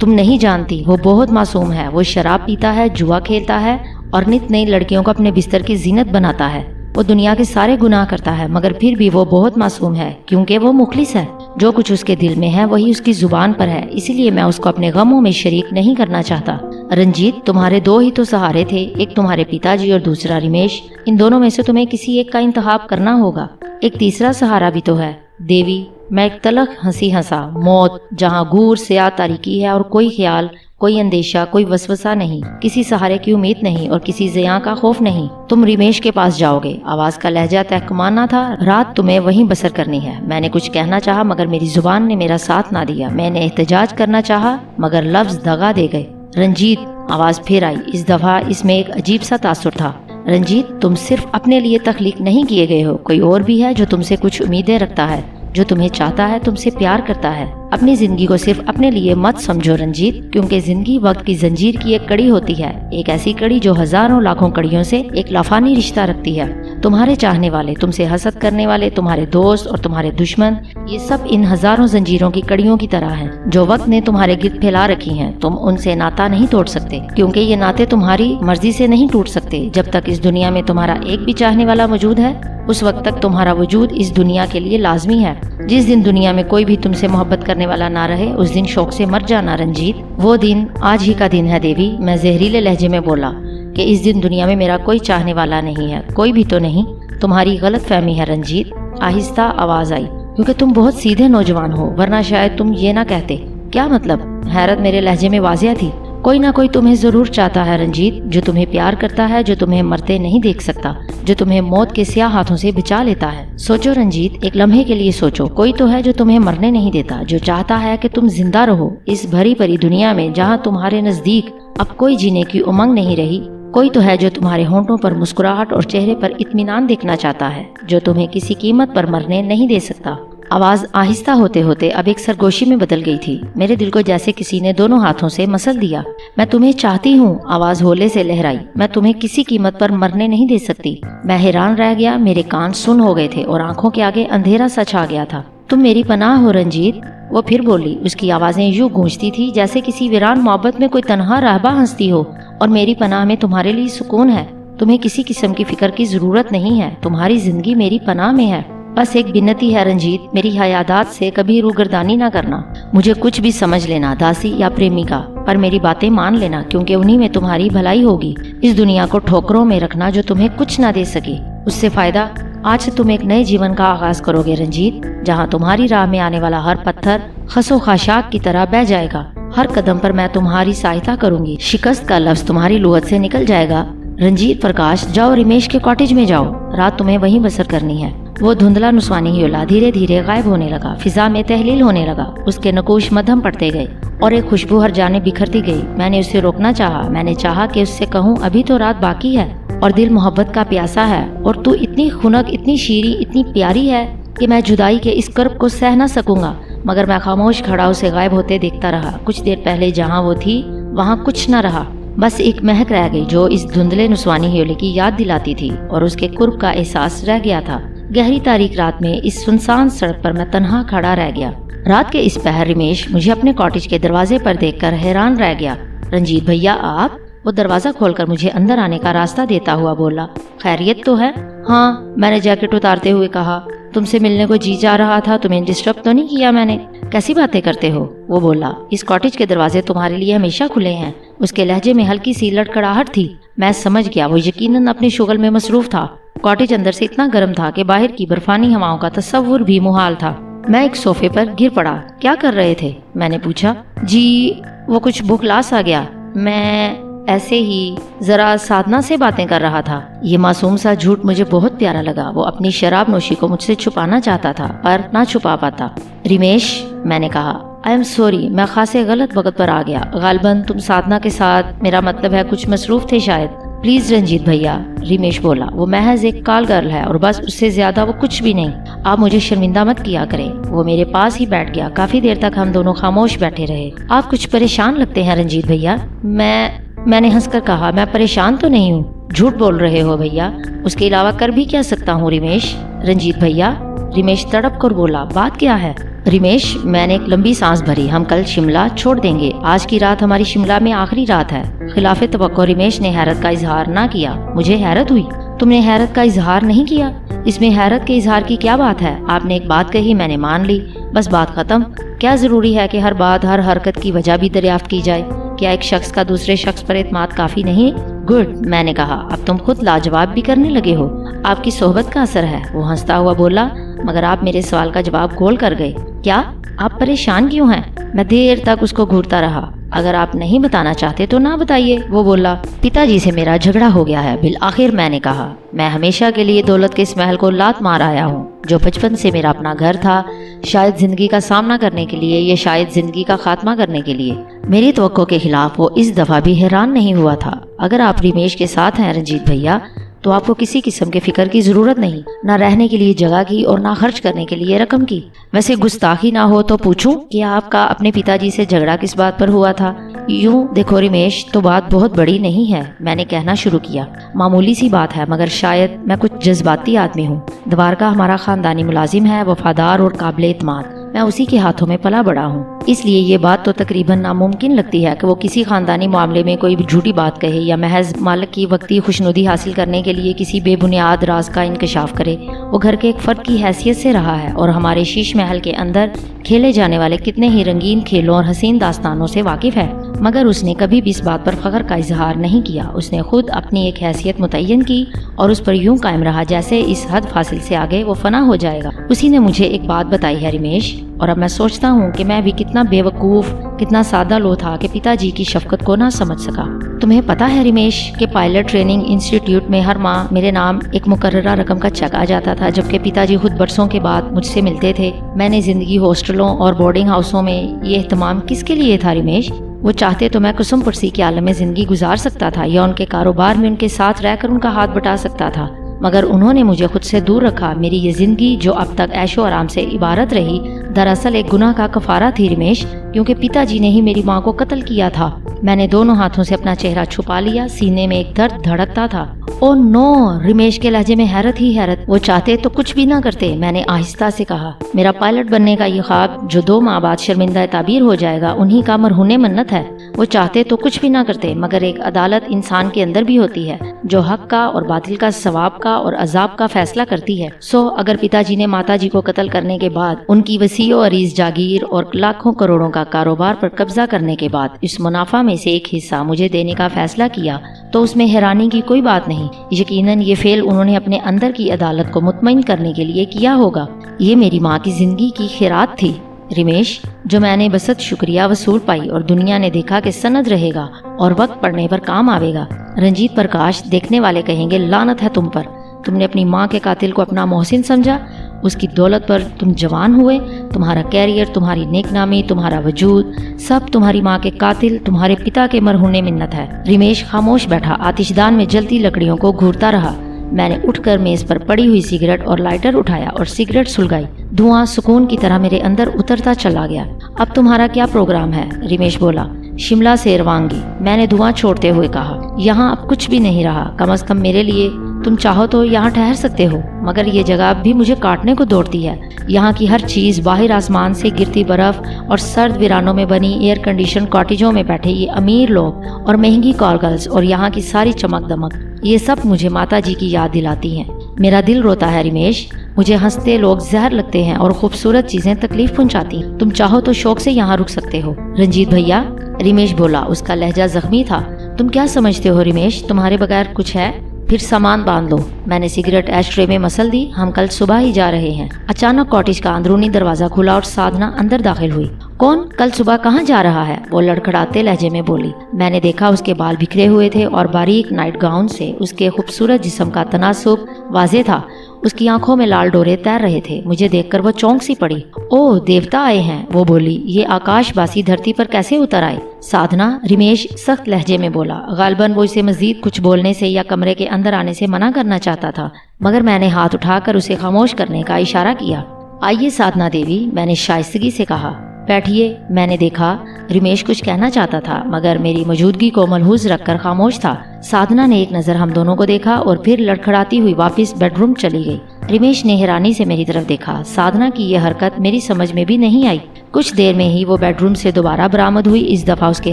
[SPEAKER 2] تم نہیں جانتی، وہ بہت معصوم ہے، وہ شراب پیتا ہے، جوا کھیلتا ہے اور نت نئی لڑکیوں کو اپنے بستر کی زینت بناتا ہے۔ وہ دنیا کے سارے گناہ کرتا ہے، مگر پھر بھی وہ بہت معصوم ہے، کیونکہ وہ مخلص ہے۔ جو کچھ اس کے دل میں ہے وہی اس کی زبان پر ہے، اسی لیے میں اس کو اپنے غموں میں شریک نہیں کرنا چاہتا۔ رنجیت، تمہارے دو ہی تو سہارے تھے، ایک تمہارے پتا جی اور دوسرا رمیش۔ ان دونوں میں سے تمہیں کسی ایک کا انتخاب کرنا ہوگا۔ ایک تیسرا سہارا بھی تو ہے، دیوی۔ میں ایک تلخ ہنسی ہنسا۔ موت، جہاں گور سیاہ تاریکی ہے اور کوئی خیال، کوئی اندیشہ، کوئی وسوسہ نہیں، کسی سہارے کی امید نہیں اور کسی زیاں کا خوف نہیں۔ تم رمیش کے پاس جاؤ گے۔ آواز کا لہجہ تحکمانہ تھا۔ رات تمہیں وہیں بسر کرنی ہے۔ میں نے کچھ کہنا چاہا مگر میری زبان نے میرا ساتھ نہ دیا۔ میں نے احتجاج کرنا چاہا مگر لفظ دغا دے گئے۔ رنجیت، آواز پھر آئی۔ اس دفعہ اس میں ایک عجیب سا تاثر تھا۔ رنجیت، تم صرف اپنے لیے تخلیق نہیں کیے گئے ہو، کوئی اور بھی ہے جو تم سے کچھ امیدیں رکھتا ہے، جو تمہیں چاہتا ہے، تم سے پیار کرتا ہے۔ اپنی زندگی کو صرف اپنے لیے مت سمجھو رنجیت، کیونکہ زندگی وقت کی زنجیر کی ایک کڑی ہوتی ہے، ایک ایسی کڑی جو ہزاروں لاکھوں کڑیوں سے ایک لافانی رشتہ رکھتی ہے۔ تمہارے چاہنے والے، تم سے حسد کرنے والے، تمہارے دوست اور تمہارے دشمن، یہ سب ان ہزاروں زنجیروں کی کڑیوں کی طرح ہیں جو وقت نے تمہارے گرد پھیلا رکھی ہیں۔ تم ان سے ناتا نہیں توڑ سکتے، کیونکہ یہ ناتے تمہاری مرضی سے نہیں ٹوٹ سکتے۔ جب تک اس دنیا میں تمہارا ایک بھی چاہنے والا موجود ہے، اس وقت تک تمہارا وجود اس دنیا کے لیے لازمی ہے۔ جس دن دنیا میں کوئی بھی تم سے محبت کرنے والا نہ رہے، اس دن شوق سے مر جانا رنجیت۔ وہ دن آج ہی کا دن ہے دیوی، میں زہریلے لہجے میں بولا، کہ اس دن دنیا میں میرا کوئی چاہنے والا نہیں ہے، کوئی بھی تو نہیں۔ تمہاری غلط فہمی ہے رنجیت، آہستہ آواز آئی، کیونکہ تم بہت سیدھے نوجوان ہو، ورنہ شاید تم یہ نہ کہتے۔ کیا مطلب؟ حیرت میرے لہجے میں واضح تھی۔ کوئی نہ کوئی تمہیں ضرور چاہتا ہے رنجیت، جو تمہیں پیار کرتا ہے، جو تمہیں مرتے نہیں دیکھ سکتا، جو تمہیں موت کے سیاہ ہاتھوں سے بچا لیتا ہے۔ سوچو رنجیت، ایک لمحے کے لیے سوچو، کوئی تو ہے جو تمہیں مرنے نہیں دیتا، جو چاہتا ہے کہ تم زندہ رہو اس بھری پری دنیا میں جہاں تمہارے نزدیک اب کوئی جینے کی امنگ نہیں رہی۔ کوئی تو ہے جو تمہارے ہونٹوں پر مسکراہٹ اور چہرے پر اطمینان دیکھنا چاہتا ہے، جو تمہیں کسی قیمت پر مرنے نہیں دے سکتا۔ آواز آہستہ ہوتے ہوتے اب ایک سرگوشی میں بدل گئی تھی۔ میرے دل کو جیسے کسی نے دونوں ہاتھوں سے مسل دیا۔ میں تمہیں چاہتی ہوں، آواز ہولے سے لہرائی، میں تمہیں کسی قیمت پر مرنے نہیں دے سکتی۔ میں حیران رہ گیا، میرے کان سن ہو گئے تھے اور آنکھوں کے آگے اندھیرا سا چھا گیا تھا۔ تم میری پناہ ہو رنجیت، وہ پھر بولی۔ اس کی آوازیں یوں گونجتی تھی جیسے کسی ویران محبت میں کوئی تنہا راہبہ ہنستی ہو۔ اور میری پناہ میں تمہارے لیے سکون ہے، تمہیں کسی قسم کی فکر کی ضرورت نہیں ہے، تمہاری زندگی میری پناہ میں ہے۔ بس ایک بنتی ہے رنجیت، میری حیادات سے کبھی روگردانی نہ کرنا، مجھے کچھ بھی سمجھ لینا، داسی یا پریمیکا، پر میری باتیں مان لینا، کیونکہ انہی میں تمہاری بھلائی ہوگی۔ اس دنیا کو ٹھوکروں میں رکھنا جو تمہیں کچھ نہ دے سکے، اس سے فائدہ، آج سے تم ایک نئے جیون کا آغاز کرو گے رنجیت، جہاں تمہاری راہ میں آنے والا ہر پتھر خس و خاشاک کی طرح بہہ جائے گا، ہر قدم پر میں تمہاری سہایتا کروں گی، شکست کا لفظ تمہاری لغت سے نکل جائے گا۔ رنجیت پرکاش، جاؤ رمیش کے کاٹیج میں جاؤ، رات تمہیں وہیں بسر کرنی ہے۔ وہ دھندلا نسوانی ہیولا دھیرے دھیرے غائب ہونے لگا، فضا میں تحلیل ہونے لگا، اس کے نقوش مدھم پڑتے گئے اور ایک خوشبو ہر جانب بکھرتی گئی۔ میں نے اسے روکنا چاہا، میں نے چاہا کہ اس سے کہوں ابھی تو رات باقی ہے اور دل محبت کا پیاسا ہے، اور تو اتنی خنک، اتنی شیریں، اتنی پیاری ہے کہ میں جدائی کے اس کرب کو سہ نہ سکوں گا۔ مگر میں خاموش کھڑا اسے غائب ہوتے دیکھتا رہا۔ کچھ دیر پہلے جہاں وہ تھی وہاں کچھ نہ رہا، بس ایک مہک رہ گئی جو اس دھندلے نسوانی ہیولے کی یاد دلاتی تھی، اور اس کے قرب کا احساس رہ گیا تھا۔ گہری تاریک رات میں اس سنسان سڑک پر میں تنہا کھڑا رہ گیا۔ رات کے اس پہر رمیش مجھے اپنے کاٹیج کے دروازے پر دیکھ کر حیران رہ گیا۔ رنجیت بھیا آپ؟ وہ دروازہ کھول کر مجھے اندر آنے کا راستہ دیتا ہوا بولا۔ خیریت تو ہے؟ ہاں، میں نے جیکٹ اتارتے ہوئے کہا۔ تم سے ملنے کو جی جا رہا تھا، تمہیں ڈسٹرب تو نہیں کیا میں نے؟ کیسی باتیں کرتے ہو؟ وہ بولا۔ اس کاٹیج کے دروازے تمہارے لیے ہمیشہ کھلے ہیں۔ اس کے لہجے میں ہلکی سی لڑکڑاہٹ تھی۔ میں سمجھ گیا وہ یقیناً اپنے شغل میں مصروف تھا۔ کاٹیج اندر سے اتنا گرم تھا کہ باہر کی برفانی ہواؤں کا تصور بھی محال تھا۔ میں ایک صوفے پر گر پڑا۔ کیا کر رہے تھے؟ میں نے پوچھا۔ جی، وہ کچھ بھوکلا سا گیا، میں ایسے ہی ذرا سادنا سے باتیں کر رہا تھا۔ یہ معصوم سا جھوٹ مجھے بہت پیارا لگا۔ وہ اپنی شراب نوشی کو مجھ سے چھپانا چاہتا تھا پر نہ چھپا پاتا۔ رمیش، میں نے کہا، آئی ایم سوری، میں خاصے غلط وقت پر آ گیا۔ غالباً تم سادنا کے ساتھ، میرا مطلب ہے کچھ مصروف تھے شاید۔ پلیز رنجیت بھیا، رمیش بولا، وہ محض ایک کال گرل ہے اور بس، اس سے زیادہ وہ کچھ بھی نہیں۔ آپ مجھے شرمندہ مت کیا کریں۔ وہ میرے پاس ہی بیٹھ گیا۔ کافی دیر تک ہم دونوں خاموش بیٹھے رہے۔ آپ کچھ پریشان لگتے ہیں رنجیت بھیا۔ میں نے ہنس کر کہا، میں پریشان تو نہیں ہوں۔ جھوٹ بول رہے ہو بھیا، اس کے علاوہ کر بھی کیا سکتا ہوں رمیش؟ رنجیت بھیا، رمیش تڑپ کر بولا، بات کیا ہے؟ رمیش، میں نے ایک لمبی سانس بھری، ہم کل شملہ چھوڑ دیں گے، آج کی رات ہماری شملہ میں آخری رات ہے۔ خلاف توقع رمیش نے حیرت کا اظہار نہ کیا۔ مجھے حیرت ہوئی، تم نے حیرت کا اظہار نہیں کیا؟ اس میں حیرت کے اظہار کی کیا بات ہے؟ آپ نے ایک بات کہی، میں نے مان لی، بس بات ختم۔ کیا ضروری ہے کہ ہر بات، ہر حرکت کی وجہ بھی دریافت کی جائے؟ کیا ایک شخص کا دوسرے شخص پر اعتماد کافی نہیں؟ گڈ، میں نے کہا، اب تم خود لاجواب بھی کرنے لگے ہو، آپ کی صحبت کا اثر ہے۔ وہ ہنستا ہوا بولا، مگر آپ میرے سوال کا جواب گول کر گئے۔ کیا؟ آپ پریشان کیوں ہیں؟ میں دیر تک اس کو گھورتا رہا۔ اگر آپ نہیں بتانا چاہتے تو نہ بتائیے، وہ بولا۔ پتا جی سے میرا جھگڑا ہو گیا ہے، بالآخر میں نے کہا۔ میں ہمیشہ کے لیے دولت کے اس محل کو لات مار آیا ہوں جو بچپن سے میرا اپنا گھر تھا، شاید زندگی کا سامنا کرنے کے لیے، یا شاید زندگی کا خاتمہ کرنے کے لیے۔ میری توقع کے خلاف وہ اس دفعہ بھی حیران نہیں ہوا تھا۔ اگر آپ رمیش کے ساتھ ہیں رنجیت بھیا، تو آپ کو کسی قسم کے فکر کی ضرورت نہیں، نہ رہنے کے لیے جگہ کی اور نہ خرچ کرنے کے لیے رقم کی۔ ویسے گستاخی نہ ہو تو پوچھوں کہ آپ کا اپنے پتا جی سے جھگڑا کس بات پر ہوا تھا؟ یوں دیکھو رمیش، تو بات بہت بڑی نہیں ہے، میں نے کہنا شروع کیا، معمولی سی بات ہے، مگر شاید میں کچھ جذباتی آدمی ہوں۔ دوارکا ہمارا خاندانی ملازم ہے، وفادار اور قابل اعتماد، میں اسی کے ہاتھوں میں پلا بڑا ہوں، اس لیے یہ بات تو تقریباً ناممکن لگتی ہے کہ وہ کسی خاندانی معاملے میں کوئی جھوٹی بات کہے یا محض مالک کی وقتی خوشنودی حاصل کرنے کے لیے کسی بے بنیاد راز کا انکشاف کرے۔ وہ گھر کے ایک فرد کی حیثیت سے رہا ہے اور ہمارے شیش محل کے اندر کھیلے جانے والے کتنے ہی رنگین کھیلوں اور حسین داستانوں سے واقف ہے، مگر اس نے کبھی بھی اس بات پر فخر کا اظہار نہیں کیا۔ اس نے خود اپنی ایک حیثیت متعین کی اور اس پر یوں قائم رہا جیسے اس حد فاصل سے آگے وہ فنا ہو جائے گا۔ اسی نے مجھے ایک بات بتائی ہے رمیش، اور اب میں سوچتا ہوں کہ میں بھی کتنا بے وقوف، کتنا سادہ لو تھا کہ پتا جی کی شفقت کو نہ سمجھ سکا۔ تمہیں پتا ہے رمیش کہ پائلٹ ٹریننگ انسٹیٹیوٹ میں ہر ماہ میرے نام ایک مقررہ رقم کا چیک آ جاتا تھا، جبکہ پتا جی خود برسوں کے بعد مجھ سے ملتے تھے۔ میں نے زندگی ہاسٹلوں اور بورڈنگ ہاؤسوں میں یہ اہتمام کس کے لیے تھا رمیش؟ وہ چاہتے تو میں قسم پرسی کے عالم میں زندگی گزار سکتا تھا یا ان کے کاروبار میں ان کے ساتھ رہ کر ان کا ہاتھ بٹا سکتا تھا، مگر انہوں نے مجھے خود سے دور رکھا۔ میری یہ زندگی جو اب تک عیش و آرام سے عبارت رہی، دراصل ایک گناہ کا کفارہ تھی رمیش، کیونکہ پتا جی نے ہی میری ماں کو قتل کیا تھا۔ میں نے دونوں ہاتھوں سے اپنا چہرہ چھپا لیا، سینے میں ایک درد دھڑکتا تھا۔ او نو، رمیش کے لہجے میں حیرت ہی حیرت۔ وہ چاہتے تو کچھ بھی نہ کرتے، میں نے آہستہ سے کہا۔ میرا پائلٹ بننے کا یہ خواب جو 2 ماہ بعد شرمندہ تعبیر ہو جائے گا، انہی کا مرہون منت ہے۔ وہ چاہتے تو کچھ بھی نہ کرتے، مگر ایک عدالت انسان کے اندر بھی ہوتی ہے جو حق کا اور باطل کا، ثواب کا اور عذاب کا فیصلہ کرتی ہے۔ اگر پتا جی نے ماتا جی کو قتل کرنے کے بعد، ان کی وسیع و عریض جاگیر اور لاکھوں کروڑوں کا کاروبار پر قبضہ کرنے کے بعد اس منافع میں سے ایک حصہ مجھے دینے کا فیصلہ کیا، تو اس میں حیرانی کی کوئی بات نہیں۔ یقیناً یہ فعل انہوں نے اپنے اندر کی عدالت کو مطمئن کرنے کے لیے کیا ہوگا۔ یہ میری ماں کی زندگی کی خیرات تھی رمیش، جو میں نے بسط شکریہ وصول پائی، اور دنیا نے دیکھا کہ سند رہے گا اور وقت پڑنے پر کام آئے گا۔ رنجیت پرکاش، دیکھنے والے کہیں گے لعنت ہے تم پر، تم نے اپنی ماں کے قاتل کو اپنا محسن سمجھا، اس کی دولت پر تم جوان ہوئے، تمہارا کیریئر، تمہاری نیک نامی، تمہارا وجود، سب تمہاری ماں کے قاتل، تمہارے پتا کے مرہون منت ہے۔ رمیش خاموش بیٹھا، آتشدان میں جلتی لکڑیوں کو گھورتا رہا۔ میں نے اٹھ کر میز پر پڑی ہوئی سگریٹ اور لائٹر اٹھایا اور سگریٹ سلگائی۔ دھواں سکون کی طرح میرے اندر اترتا چلا گیا۔ اب تمہارا کیا پروگرام ہے؟ رمیش بولا۔ شملہ سے روانگی، میں نے دھواں چھوڑتے ہوئے کہا۔ یہاں اب کچھ بھی نہیں رہا، کم از کم میرے لیے۔ تم چاہو تو یہاں ٹھہر سکتے ہو، مگر یہ جگہ بھی مجھے کاٹنے کو دوڑتی ہے۔ یہاں کی ہر چیز، باہر آسمان سے گرتی برف اور سرد ویرانوں میں بنی ایئر کنڈیشن کاٹیجوں میں بیٹھے یہ امیر لوگ اور مہنگی کار گرلز، اور یہاں کی ساری چمک دمک، یہ سب مجھے ماتا جی کی یاد دلاتی ہیں۔ میرا دل روتا ہے رمیش، مجھے ہنستے لوگ زہر لگتے ہیں اور خوبصورت چیزیں تکلیف پہنچاتی ہیں۔ تم چاہو تو شوق سے یہاں رک سکتے ہو۔ رنجیت بھیا، رمیش بولا، اس کا لہجہ زخمی تھا۔ تم کیا سمجھتے ہو رمیش، تمہارے بغیر کچھ ہے؟ پھر سامان باندھ لو۔ میں نے سگریٹ ایش ٹرے میں مسل دی۔ ہم کل صبح ہی جا رہے ہیں۔ اچانک کاٹیج کا اندرونی دروازہ کھلا اور سادھنا اندر داخل ہوئی۔ کون؟ کل صبح کہاں جا رہا ہے؟ وہ لڑکھڑاتے لہجے میں بولی۔ میں نے دیکھا اس کے بال بکھرے ہوئے تھے اور باریک نائٹ گاؤن سے اس کے خوبصورت جسم کا تناسب واضح تھا۔ اس کی آنکھوں میں لال ڈورے تیر رہے تھے۔ مجھے دیکھ کر وہ چونک سی پڑی۔ اوہ، دیوتا آئے ہیں، وہ بولی۔ یہ آکاش باسی دھرتی پر کیسے اتر آئے؟ سادھنا، رمیش سخت لہجے میں بولا۔ غالباً وہ اسے مزید کچھ بولنے سے یا کمرے کے اندر آنے سے منع کرنا چاہتا تھا، مگر میں نے ہاتھ اٹھا کر اسے خاموش کرنے کا اشارہ کیا۔ آئیے سادھنا دیوی، میں نے شائستگی سے کہا۔ بیٹھیے۔ میں نے دیکھا رمیش کچھ کہنا چاہتا تھا مگر میری موجودگی کو ملحوظ رکھ کر خاموش تھا۔ سادھنا نے ایک نظر ہم دونوں کو دیکھا اور پھر لڑکھڑاتی ہوئی واپس بیڈ روم چلی گئی۔ رمیش نے حیرانی سے میری طرف دیکھا۔ سادھنا کی یہ حرکت میری سمجھ میں بھی نہیں آئی۔ کچھ دیر میں ہی وہ بیڈ روم سے دوبارہ برآمد ہوئی۔ اس دفعہ اس کے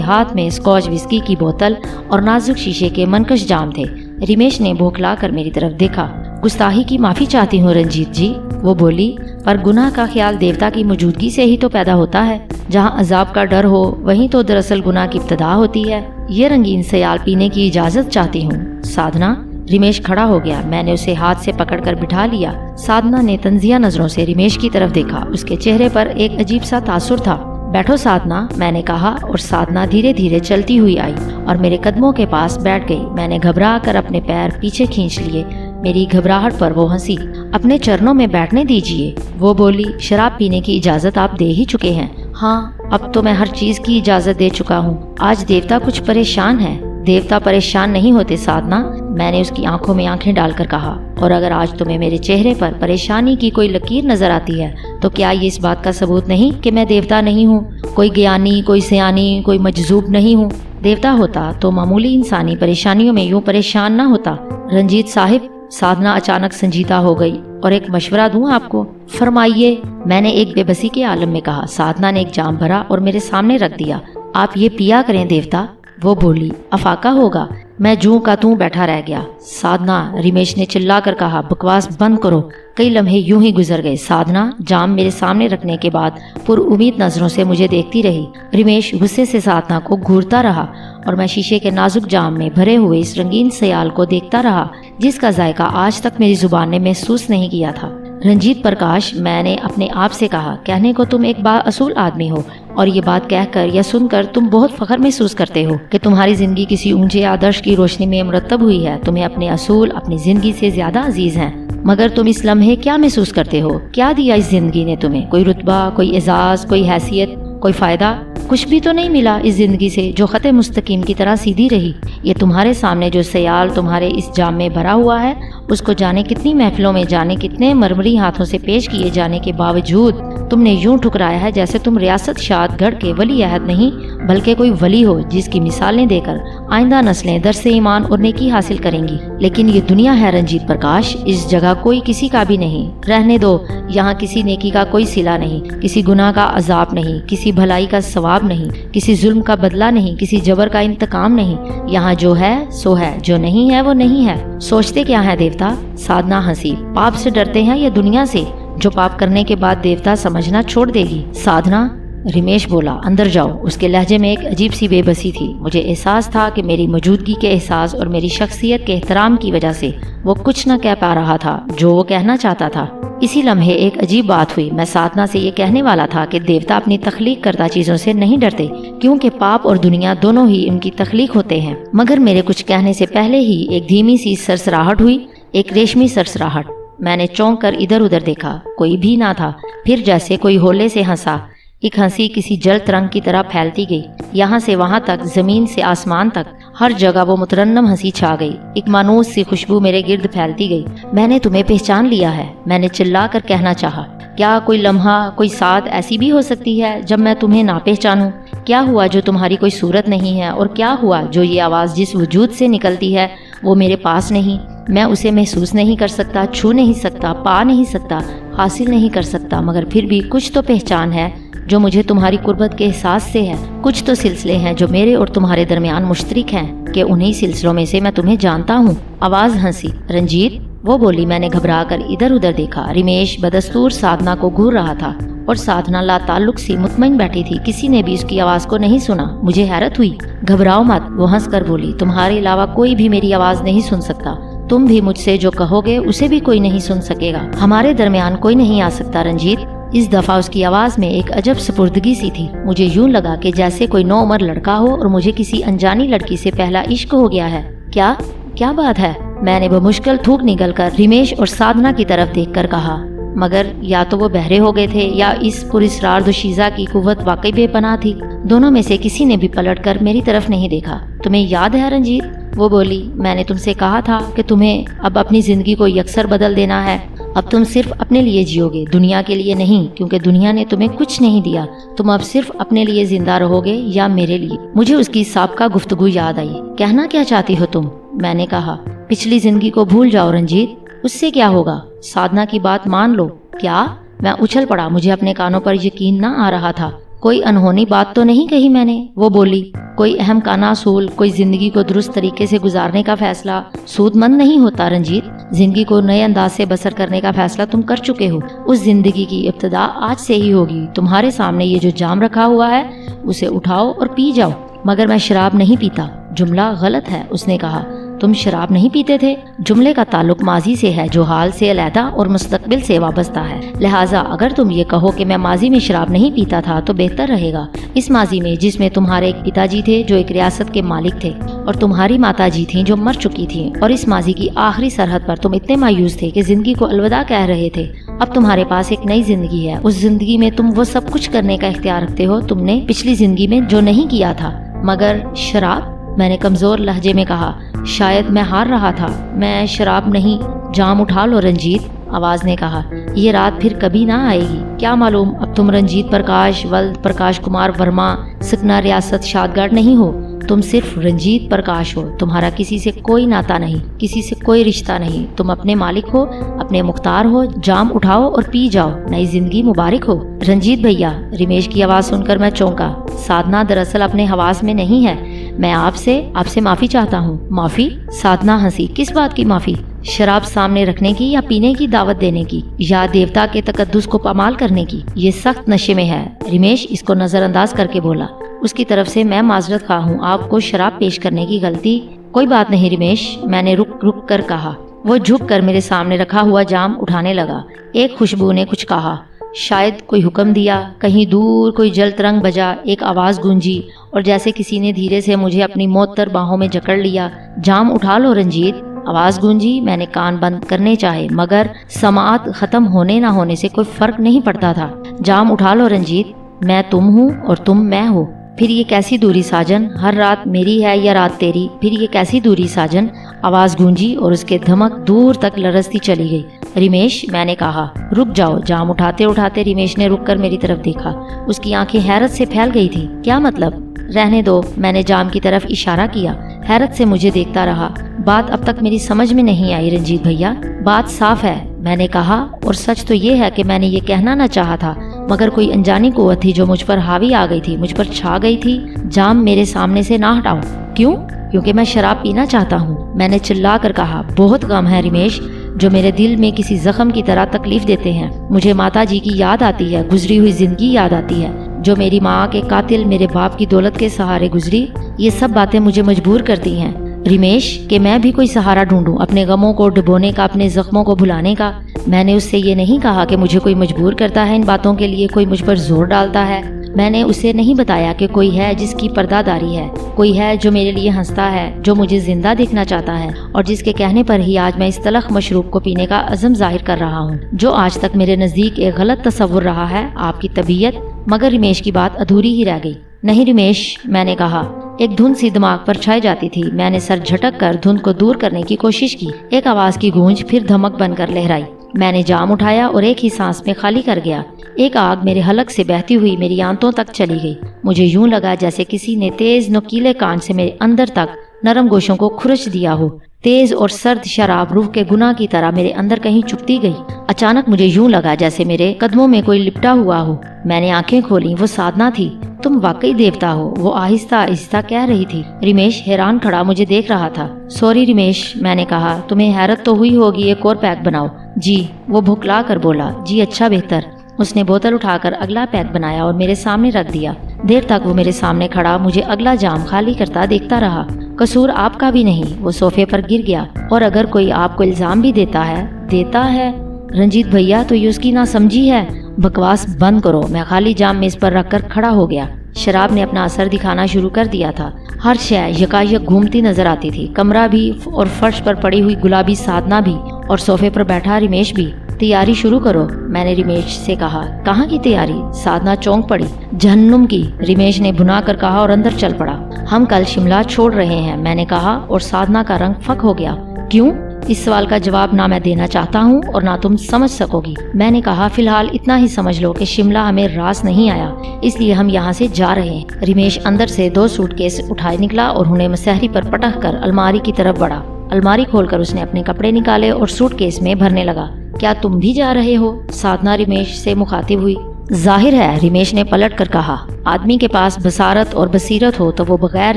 [SPEAKER 2] ہاتھ میں اسکاچ وسکی کی بوتل اور نازک شیشے کے منکش جام تھے۔ رمیش نے بھوکلا کر میری طرف دیکھا۔ گستاخی کی معافی چاہتی ہوں رنجیت جی، وہ بولی، پر گناہ کا خیال دیوتا کی موجودگی سے ہی تو پیدا ہوتا ہے۔ جہاں عذاب کا ڈر ہو وہیں تو دراصل گناہ کی ابتدا ہوتی ہے۔ یہ رنگین سیال پینے کی اجازت چاہتی ہوں۔ سادھنا۔ رمیش کھڑا ہو گیا۔ میں نے اسے ہاتھ سے پکڑ کر بٹھا لیا۔ سادھنا نے تنزیہ نظروں سے رمیش کی طرف دیکھا۔ اس کے چہرے پر ایک عجیب سا تاثر تھا۔ بیٹھو سادھنا، میں نے کہا، اور سادھنا دھیرے دھیرے چلتی ہوئی آئی اور میرے قدموں کے پاس بیٹھ گئی۔ میں نے گھبرا کر اپنے پیر پیچھے کھینچ لیے۔ میری گھبراہٹ پر وہ ہنسی۔ اپنے چرنوں میں بیٹھنے دیجیے، وہ بولی۔ شراب پینے کی اجازت آپ دے ہی چکے ہیں۔ ہاں، اب تو میں ہر چیز کی اجازت دے چکا ہوں۔ آج دیوتا کچھ پریشان ہے۔ دیوتا پریشان نہیں ہوتے سادھنا، میں نے اس کی آنکھوں میں آنکھیں ڈال کر کہا، اور اگر آج تمہیں میرے چہرے پر پریشانی کی کوئی لکیر نظر آتی ہے تو کیا یہ اس بات کا ثبوت نہیں کہ میں دیوتا نہیں ہوں؟ کوئی گیانی، کوئی سیانی، کوئی مجذوب نہیں ہوں۔ دیوتا ہوتا تو معمولی انسانی پریشانیوں میں یوں پریشان نہ ہوتا۔ رنجیت صاحب، سادھنا اچانک سنجیدہ ہو گئی، اور ایک مشورہ دوں آپ کو؟ فرمائیے، میں نے ایک بے بسی کے عالم میں کہا۔ سادھنا نے ایک جام بھرا اور میرے سامنے رکھ دیا۔ آپ یہ پیا کریں دیوتا، وہ بولی، افاقہ ہوگا۔ میں جوں کا توں بیٹھا رہ گیا۔ سادھنا، رمیش نے چلا کر کہا، بکواس بند کرو۔ کئی لمحے یوں ہی گزر گئے۔ سادھنا جام میرے سامنے رکھنے کے بعد پر امید نظروں سے مجھے دیکھتی رہی۔ رمیش غصے سے سادھنا کو گھورتا رہا اور میں شیشے کے نازک جام میں بھرے ہوئے اس رنگین سیال کو دیکھتا رہا جس کا ذائقہ آج تک میری زبان نے محسوس نہیں کیا تھا۔ رنجیت پرکاش، میں نے اپنے آپ سے کہا، کہنے کو تم ایک بااصول آدمی ہو، اور یہ بات کہہ کر یا سن کر تم بہت فخر محسوس کرتے ہو کہ تمہاری زندگی کسی اونچے آدرش کی روشنی میں مرتب ہوئی ہے۔ تمہیں اپنے اصول اپنی زندگی سے زیادہ عزیز ہیں، مگر تم اس لمحے کیا محسوس کرتے ہو؟ کیا دیا اس زندگی نے تمہیں؟ کوئی رتبہ، کوئی اعزاز، کوئی حیثیت، کوئی فائدہ؟ کچھ بھی تو نہیں ملا اس زندگی سے جو خط مستقیم کی طرح سیدھی رہی۔ یہ تمہارے سامنے جو سیال تمہارے اس جام میں بھرا ہوا ہے، اس کو جانے کتنی محفلوں میں، جانے کتنے مرمری ہاتھوں سے پیش کیے جانے کے باوجود تم نے یوں ٹھکرایا ہے جیسے تم ریاست شاد گڑھ کے ولی عہد نہیں بلکہ کوئی ولی ہو جس کی مثالیں دے کر آئندہ نسلیں درس ایمان اور نیکی حاصل کریں گی۔ لیکن یہ دنیا ہے رنجیت پرکاش، اس جگہ کوئی کسی کا بھی نہیں۔ رہنے دو، یہاں کسی نیکی کا کوئی صلہ نہیں، کسی گناہ کا عذاب نہیں، کسی بھلائی کا ثواب نہیں، کسی ظلم کا بدلہ نہیں، کسی جبر کا انتقام نہیں۔ یہاں جو ہے سو ہے، جو نہیں ہے وہ نہیں ہے۔ سوچتے کیا ہے دیوتا؟ سادھنا ہنسی۔ پاپ سے ڈرتے ہیں یا دنیا سے، جو پاپ کرنے کے بعد دیوتا سمجھنا چھوڑ دے گی؟ سادھنا، رمیش بولا، اندر جاؤ۔ اس کے لہجے میں ایک عجیب سی بے بسی تھی۔ مجھے احساس تھا کہ میری موجودگی کے احساس اور میری شخصیت کے احترام کی وجہ سے وہ کچھ نہ کہہ پا رہا تھا جو وہ کہنا چاہتا تھا۔ اسی لمحے ایک عجیب بات ہوئی۔ میں سادھنا سے یہ کہنے والا تھا کہ دیوتا اپنی تخلیق کردہ چیزوں سے نہیں ڈرتے، کیونکہ پاپ اور دنیا دونوں ہی ان کی تخلیق ہوتے ہیں۔ مگر میرے کچھ کہنے سے پہلے ہی ایک دھیمی سی سرسراہٹ ہوئی، ایک ریشمی سرسراہٹ۔ میں نے چونک کر ادھر ادھر دیکھا، کوئی بھی نہ تھا۔ پھر جیسے کوئی ہولے سے ہنسا، ایک ہنسی کسی جل ترنگ کی طرح پھیلتی گئی، یہاں سے وہاں تک، زمین سے آسمان تک، ہر جگہ وہ مترنم ہنسی چھا گئی۔ ایک مانوس سی خوشبو میرے گرد پھیلتی گئی۔ میں نے تمہیں پہچان لیا ہے، میں نے چلا کر کہنا چاہا۔ کیا کوئی لمحہ، کوئی ساتھ ایسی بھی ہو سکتی ہے جب میں تمہیں نہ پہچانوں؟ کیا ہوا جو تمہاری کوئی صورت نہیں ہے، اور کیا ہوا جو یہ آواز جس وجود سے نکلتی ہے وہ میرے پاس نہیں؟ میں اسے محسوس نہیں کر سکتا، چھو نہیں سکتا، پا نہیں سکتا، حاصل نہیں کر سکتا، مگر پھر بھی کچھ تو پہچان ہے جو مجھے تمہاری قربت کے احساس سے ہے۔ کچھ تو سلسلے ہیں جو میرے اور تمہارے درمیان مشترک ہیں کہ انہی سلسلوں میں سے میں تمہیں جانتا ہوں۔ آواز ہنسی۔ رنجیت، وہ بولی۔ میں نے گھبرا کر ادھر ادھر دیکھا۔ رمیش بدستور سادھنا کو گھور رہا تھا اور سادھنا لا تعلق سی مطمئن بیٹھی تھی، کسی نے بھی اس کی آواز کو نہیں سنا۔ مجھے حیرت ہوئی۔ گھبراؤ مت، وہ ہنس کر بولی، تمہارے علاوہ کوئی بھی میری آواز نہیں سن سکتا، تم بھی مجھ سے جو کہو گے اسے بھی کوئی نہیں سن سکے گا، ہمارے درمیان کوئی نہیں آ سکتا رنجیت۔ اس دفعہ اس کی آواز میں ایک عجب سپردگی سی تھی۔ مجھے یوں لگا کہ جیسے کوئی نو عمر لڑکا ہو اور مجھے کسی انجانی لڑکی سے پہلا عشق ہو گیا ہے۔ کیا بات ہے؟ میں نے بمشکل تھوک نگل کر رمیش اور سادھنا کی طرف دیکھ کر کہا، مگر یا تو وہ بہرے ہو گئے تھے یا اس پراسرار دوشیزہ کی قوت واقعی بے پناہ تھی۔ دونوں میں سے کسی نے بھی پلٹ کر میری طرف نہیں دیکھا۔ تمہیں یاد ہے رنجیت، وہ بولی میں نے تم سے کہا تھا کہ تمہیں اب اپنی زندگی کو یکسر بدل دینا ہے. اب تم صرف اپنے لیے جیو گے, دنیا کے لیے نہیں, کیونکہ دنیا نے تمہیں کچھ نہیں دیا. تم اب صرف اپنے لیے زندہ رہو گے یا میرے لیے. مجھے اس کی سابقہ گفتگو یاد آئی. کہنا کیا چاہتی ہو تم؟ میں نے کہا. پچھلی زندگی کو بھول جاؤ رنجیت, اس سے کیا ہوگا؟ سادھنا کی بات مان لو. کیا؟ میں اچھل پڑا. مجھے اپنے کانوں پر یقین نہ آ رہا تھا. کوئی انہونی بات تو نہیں کہی میں نے؟ وہ بولی. کوئی اہم کانا اصول, کوئی زندگی کو درست طریقے سے گزارنے کا فیصلہ سود مند نہیں ہوتا رنجیت. زندگی کو نئے انداز سے بسر کرنے کا فیصلہ تم کر چکے ہو. اس زندگی کی ابتدا آج سے ہی ہوگی. تمہارے سامنے یہ جو جام رکھا ہوا ہے اسے اٹھاؤ اور پی جاؤ. مگر میں شراب نہیں پیتا. جملہ غلط ہے, اس نے کہا. تم شراب نہیں پیتے تھے؟ جملے کا تعلق ماضی سے ہے جو حال سے علیحدہ اور مستقبل سے وابستہ ہے. لہٰذا اگر تم یہ کہو کہ میں ماضی میں شراب نہیں پیتا تھا تو بہتر رہے گا. اس ماضی میں جس میں تمہارے ایک پتا جی تھے جو ایک ریاست کے مالک تھے اور تمہاری ماتا جی تھیں جو مر چکی تھیں, اور اس ماضی کی آخری سرحد پر تم اتنے مایوس تھے کہ زندگی کو الوداع کہہ رہے تھے. اب تمہارے پاس ایک نئی زندگی ہے. اس زندگی میں تم وہ سب کچھ کرنے کا اختیار رکھتے ہو تم نے پچھلی زندگی میں جو نہیں کیا تھا. مگر شراب؟ میں نے کمزور لہجے میں کہا. شاید میں ہار رہا تھا. میں شراب نہیں. جام اٹھا لو رنجیت, آواز نے کہا. یہ رات پھر کبھی نہ آئے گی. کیا معلوم اب تم رنجیت پرکاش ولد پرکاش کمار ورما سکنا ریاست شادگڑھ نہیں ہو. تم صرف رنجیت پرکاش ہو. تمہارا کسی سے کوئی ناتا نہیں, کسی سے کوئی رشتہ نہیں. تم اپنے مالک ہو, اپنے مختار ہو. جام اٹھاؤ اور پی جاؤ. نئی زندگی مبارک ہو. رنجیت بھیا, رمیش کی آواز سن کر میں چونکا. سادھنا دراصل اپنے حواس میں نہیں ہے. میں آپ سے معافی چاہتا ہوں. معافی؟ سادھنا ہنسی. کس بات کی معافی؟ شراب سامنے رکھنے کی یا پینے کی دعوت دینے کی, یا دیوتا کے تقدس کو پامال کرنے کی؟ یہ سخت نشے میں ہے. رمیش اس کو نظر انداز کر کے بولا. اس کی طرف سے میں معذرت خواہ ہوں. آپ کو شراب پیش کرنے کی غلطی. کوئی بات نہیں رمیش, میں نے رک کر کہا. وہ جھک کر میرے سامنے رکھا ہوا جام اٹھانے لگا. ایک خوشبو نے کچھ کہا. شاید کوئی حکم دیا. کہیں دور کوئی جل ترنگ بجا. ایک آواز گونجی اور جیسے کسی نے دھیرے سے مجھے اپنی معطر باہوں میں جکڑ لیا. جام اٹھا لو رنجیت, آواز گونجی. میں نے کان بند کرنے چاہے مگر سماعت ختم ہونے نہ ہونے سے کوئی فرق نہیں پڑتا تھا. جام اٹھا لو رنجیت. میں تم ہوں اور تم میں ہو. پھر یہ کیسی دوری ساجن؟ ہر رات میری ہے یا رات تیری؟ پھر یہ کیسی دوری ساجن؟ آواز گونجی اور اس کے دھمک دور تک لرزتی چلی گئی. رمیش, میں نے کہا. رک جاؤ. جام اٹھاتے اٹھاتے رمیش نے رک کر میری طرف دیکھا. اس کی آنکھیں حیرت سے پھیل گئی تھی. کیا مطلب؟ رہنے دو. میں نے جام کی طرف اشارہ کیا. حیرت سے مجھے دیکھتا رہا. بات اب تک میری سمجھ میں نہیں آئی رنجیت بھیا. بات صاف ہے, میں نے کہا, اور سچ تو یہ ہے کہ میں نے یہ کہنا نہ چاہا تھا مگر کوئی انجانی قوت تھی جو مجھ پر حاوی آ گئی تھی, مجھ پر چھا گئی تھی. جام میرے سامنے سے نہ ہٹاؤ. کیوں؟ کیونکہ میں شراب پینا چاہتا ہوں. میں نے چلا کر کہا. بہت غم ہے رمیش جو میرے دل میں کسی زخم کی طرح تکلیف دیتے ہیں. مجھے ماتا جی کی یاد آتی ہے, گزری ہوئی زندگی یاد آتی ہے جو میری ماں کے قاتل میرے باپ کی دولت کے سہارے گزری. یہ سب باتیں مجھے مجبور کرتی ہیں رمیش کہ میں بھی کوئی سہارا ڈھونڈوں, اپنے غموں کو ڈبونے کا, اپنے زخموں کو بھلانے کا. میں نے اس سے یہ نہیں کہا کہ مجھے کوئی مجبور کرتا ہے ان باتوں کے لیے, کوئی مجھ پر زور ڈالتا ہے. میں نے اسے نہیں بتایا کہ کوئی ہے جس کی پردہ داری ہے, کوئی ہے جو میرے لیے ہنستا ہے, جو مجھے زندہ دیکھنا چاہتا ہے, اور جس کے کہنے پر ہی آج میں اس تلخ مشروب کو پینے کا عزم ظاہر کر رہا ہوں جو آج تک میرے نزدیک ایک غلط تصور رہا ہے, آپ کی طبیعت. مگر رمیش کی بات ادھوری ہی رہ گئی. نہیں رمیش, میں نے کہا. ایک دھند سی دماغ پر چھائی جاتی تھی. میں نے سر جھٹک کر دھند کو دور کرنے کی کوشش کی. ایک آواز کی گونج پھر دھمک بن کر لہرائی. میں نے جام اٹھایا اور ایک ہی سانس میں خالی کر گیا. ایک آگ میرے حلق سے بہتی ہوئی میری آنتوں تک چلی گئی. مجھے یوں لگا جیسے کسی نے تیز نوکیلے کان سے میرے اندر تک نرم گوشوں کو کھرچ دیا ہو. تیز اور سرد شراب روح کے گناہ کی طرح میرے اندر کہیں چپتی گئی. اچانک مجھے یوں لگا جیسے میرے قدموں میں کوئی لپٹا ہوا ہو. میں نے آنکھیں کھولی. وہ سادھنا تھی. تم واقعی دیوتا ہو, وہ آہستہ آہستہ کہہ رہی تھی. رمیش حیران کھڑا مجھے دیکھ رہا تھا. سوری رمیش, میں نے کہا. تمہیں حیرت تو ہوئی ہوگی, ایک اور پیک بناؤ. جی, وہ بھکلا کر بولا. جی اچھا بہتر. اس نے بوتل اٹھا کر اگلا پیک بنایا اور میرے سامنے رکھ دیا. دیر تک وہ میرے سامنے کھڑا مجھے اگلا جام خالی کرتا دیکھتا رہا. قصور آپ کا بھی نہیں. وہ صوفے پر گر گیا. اور اگر کوئی آپ کو الزام بھی دیتا ہے رنجیت بھیا, تو یہ اس کی نہ سمجھی ہے. بکواس بند کرو. میں خالی جام میز پر رکھ کر کھڑا ہو گیا. شراب نے اپنا اثر دکھانا شروع کر دیا تھا. ہر شے یکایک گھومتی نظر آتی تھی. کمرہ بھی, اور فرش پر پڑی ہوئی گلابی سادنا بھی, اور صوفے پر بیٹھا رمیش بھی. تیاری شروع کرو، میں نے رمیش سے کہا۔ کہاں کی تیاری؟ سادھنا چونک پڑی۔ جہنم کی، رمیش نے بھنا کر کہا اور اندر چل پڑا۔ ہم کل شملہ چھوڑ رہے ہیں، میں نے کہا، اور سادھنا کا رنگ فک ہو گیا۔ کیوں؟ اس سوال کا جواب نہ میں دینا چاہتا ہوں اور نہ تم سمجھ سکو گی۔ میں نے کہا، فی الحال اتنا ہی سمجھ لو کہ شملہ ہمیں راس نہیں آیا، اس لیے ہم یہاں سے جا رہے ہیں۔ رمیش اندر سے 2 سوٹ کیس اٹھائے نکلا اور انہیں مسہری پر پٹک کر الماری کی طرف بڑھا۔ الماری کھول کر اس نے اپنے کپڑے نکالے اور سوٹ کیس میں بھرنے لگا۔ کیا تم بھی جا رہے ہو؟ سادھنا رمیش سے مخاطب ہوئی۔ ظاہر ہے، رمیش نے پلٹ کر کہا۔ آدمی کے پاس بصارت اور بصیرت ہو تو وہ بغیر